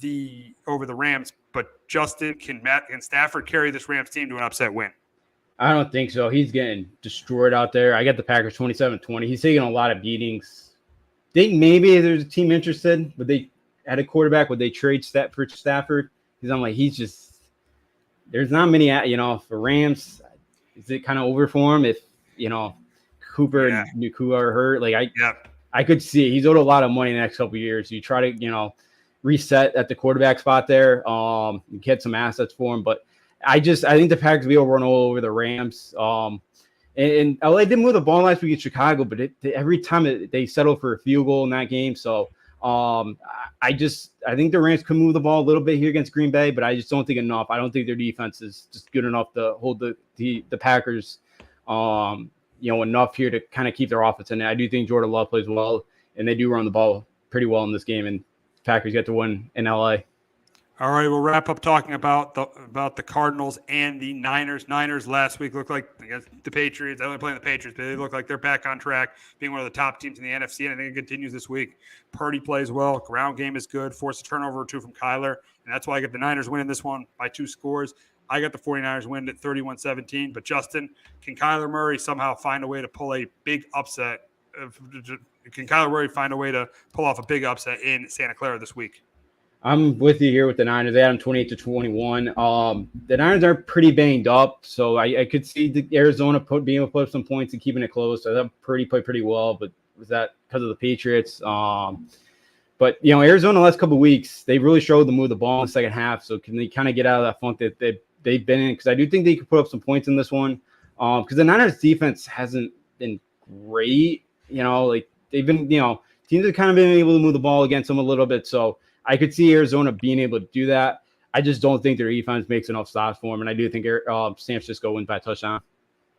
the Rams. But Justin, can Stafford carry this Rams team to an upset win? I don't think so. He's getting destroyed out there. I got the Packers 27-20. He's taking a lot of beatings. Maybe there's a team interested, but they had a quarterback. Would they trade for Stafford? Because I'm like, there's not many, for Rams. Is it kind of over for him? If, Cooper and Nakua are hurt. Like I could see he's owed a lot of money in the next couple of years. You try to, reset at the quarterback spot there, get some assets for him. But I think the Packers will be able to run all over the Rams. And LA did move the ball last week in Chicago, but every time they settled for a field goal in that game. So I think the Rams could move the ball a little bit here against Green Bay, but I just don't think enough. I don't think their defense is just good enough to hold the Packers, enough here to kind of keep their offense in it. I do think Jordan Love plays well, and they do run the ball pretty well in this game, and Packers get to win in LA. All right, we'll wrap up talking about the Cardinals and the Niners. Niners last week looked like against the Patriots. They only playing the Patriots, but they look like they're back on track, being one of the top teams in the NFC, and I think it continues this week. Purdy plays well. Ground game is good. Forced a turnover or two from Kyler, and that's why I get the Niners winning this one by 2 scores. I got the 49ers win at 31-17. But, Justin, can Kyler Murray somehow find a way to pull a big upset? Can Kyler Murray find a way to pull off a big upset in Santa Clara this week? I'm with you here with the Niners. They had them 28-21. The Niners are pretty banged up, so I could see the Arizona being able to put up some points and keeping it close. So that played pretty well, but was that because of the Patriots? But Arizona the last couple of weeks, they really struggled to move the ball in the second half. So can they kind of get out of that funk that they've been in? Because I do think they could put up some points in this one. Because the Niners defense hasn't been great. They've been, teams have kind of been able to move the ball against them a little bit. So I could see Arizona being able to do that. I just don't think their defense makes enough stops for them, and I do think San Francisco wins by a touchdown.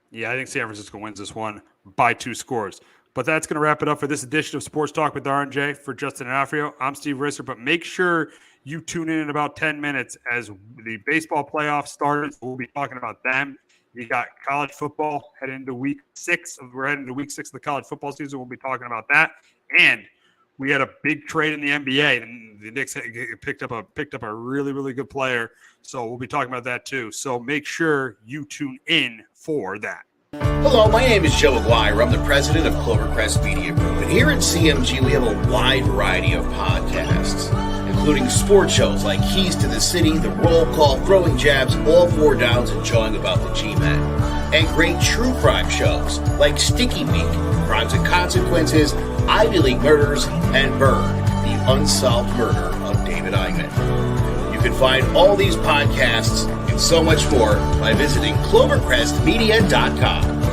Yeah, I think San Francisco wins this one by 2 scores. But that's going to wrap it up for this edition of Sports Talk with R&J. For Justin D'Onofrio, I'm Steve Risser, but make sure you tune in about 10 minutes as the baseball playoffs start. We'll be talking about them. You got college football heading into week 6. We're heading to week 6 of the college football season. We'll be talking about that. And we had a big trade in the NBA, and the Knicks picked up a really, really good player. So we'll be talking about that too. So make sure you tune in for that. Hello, my name is Joe Aguirre. I'm the president of Clovercrest Media Group. And here at CMG, we have a wide variety of podcasts, including sports shows like Keys to the City, The Roll Call, Throwing Jabs, All 4 Downs, and Jawing About the G-Men. And great true crime shows like Sticky Week, Crimes and Consequences, Ivy League Murders, and Burn, the unsolved murder of David Eichmann. You can find all these podcasts and so much more by visiting clovercrestmedia.com.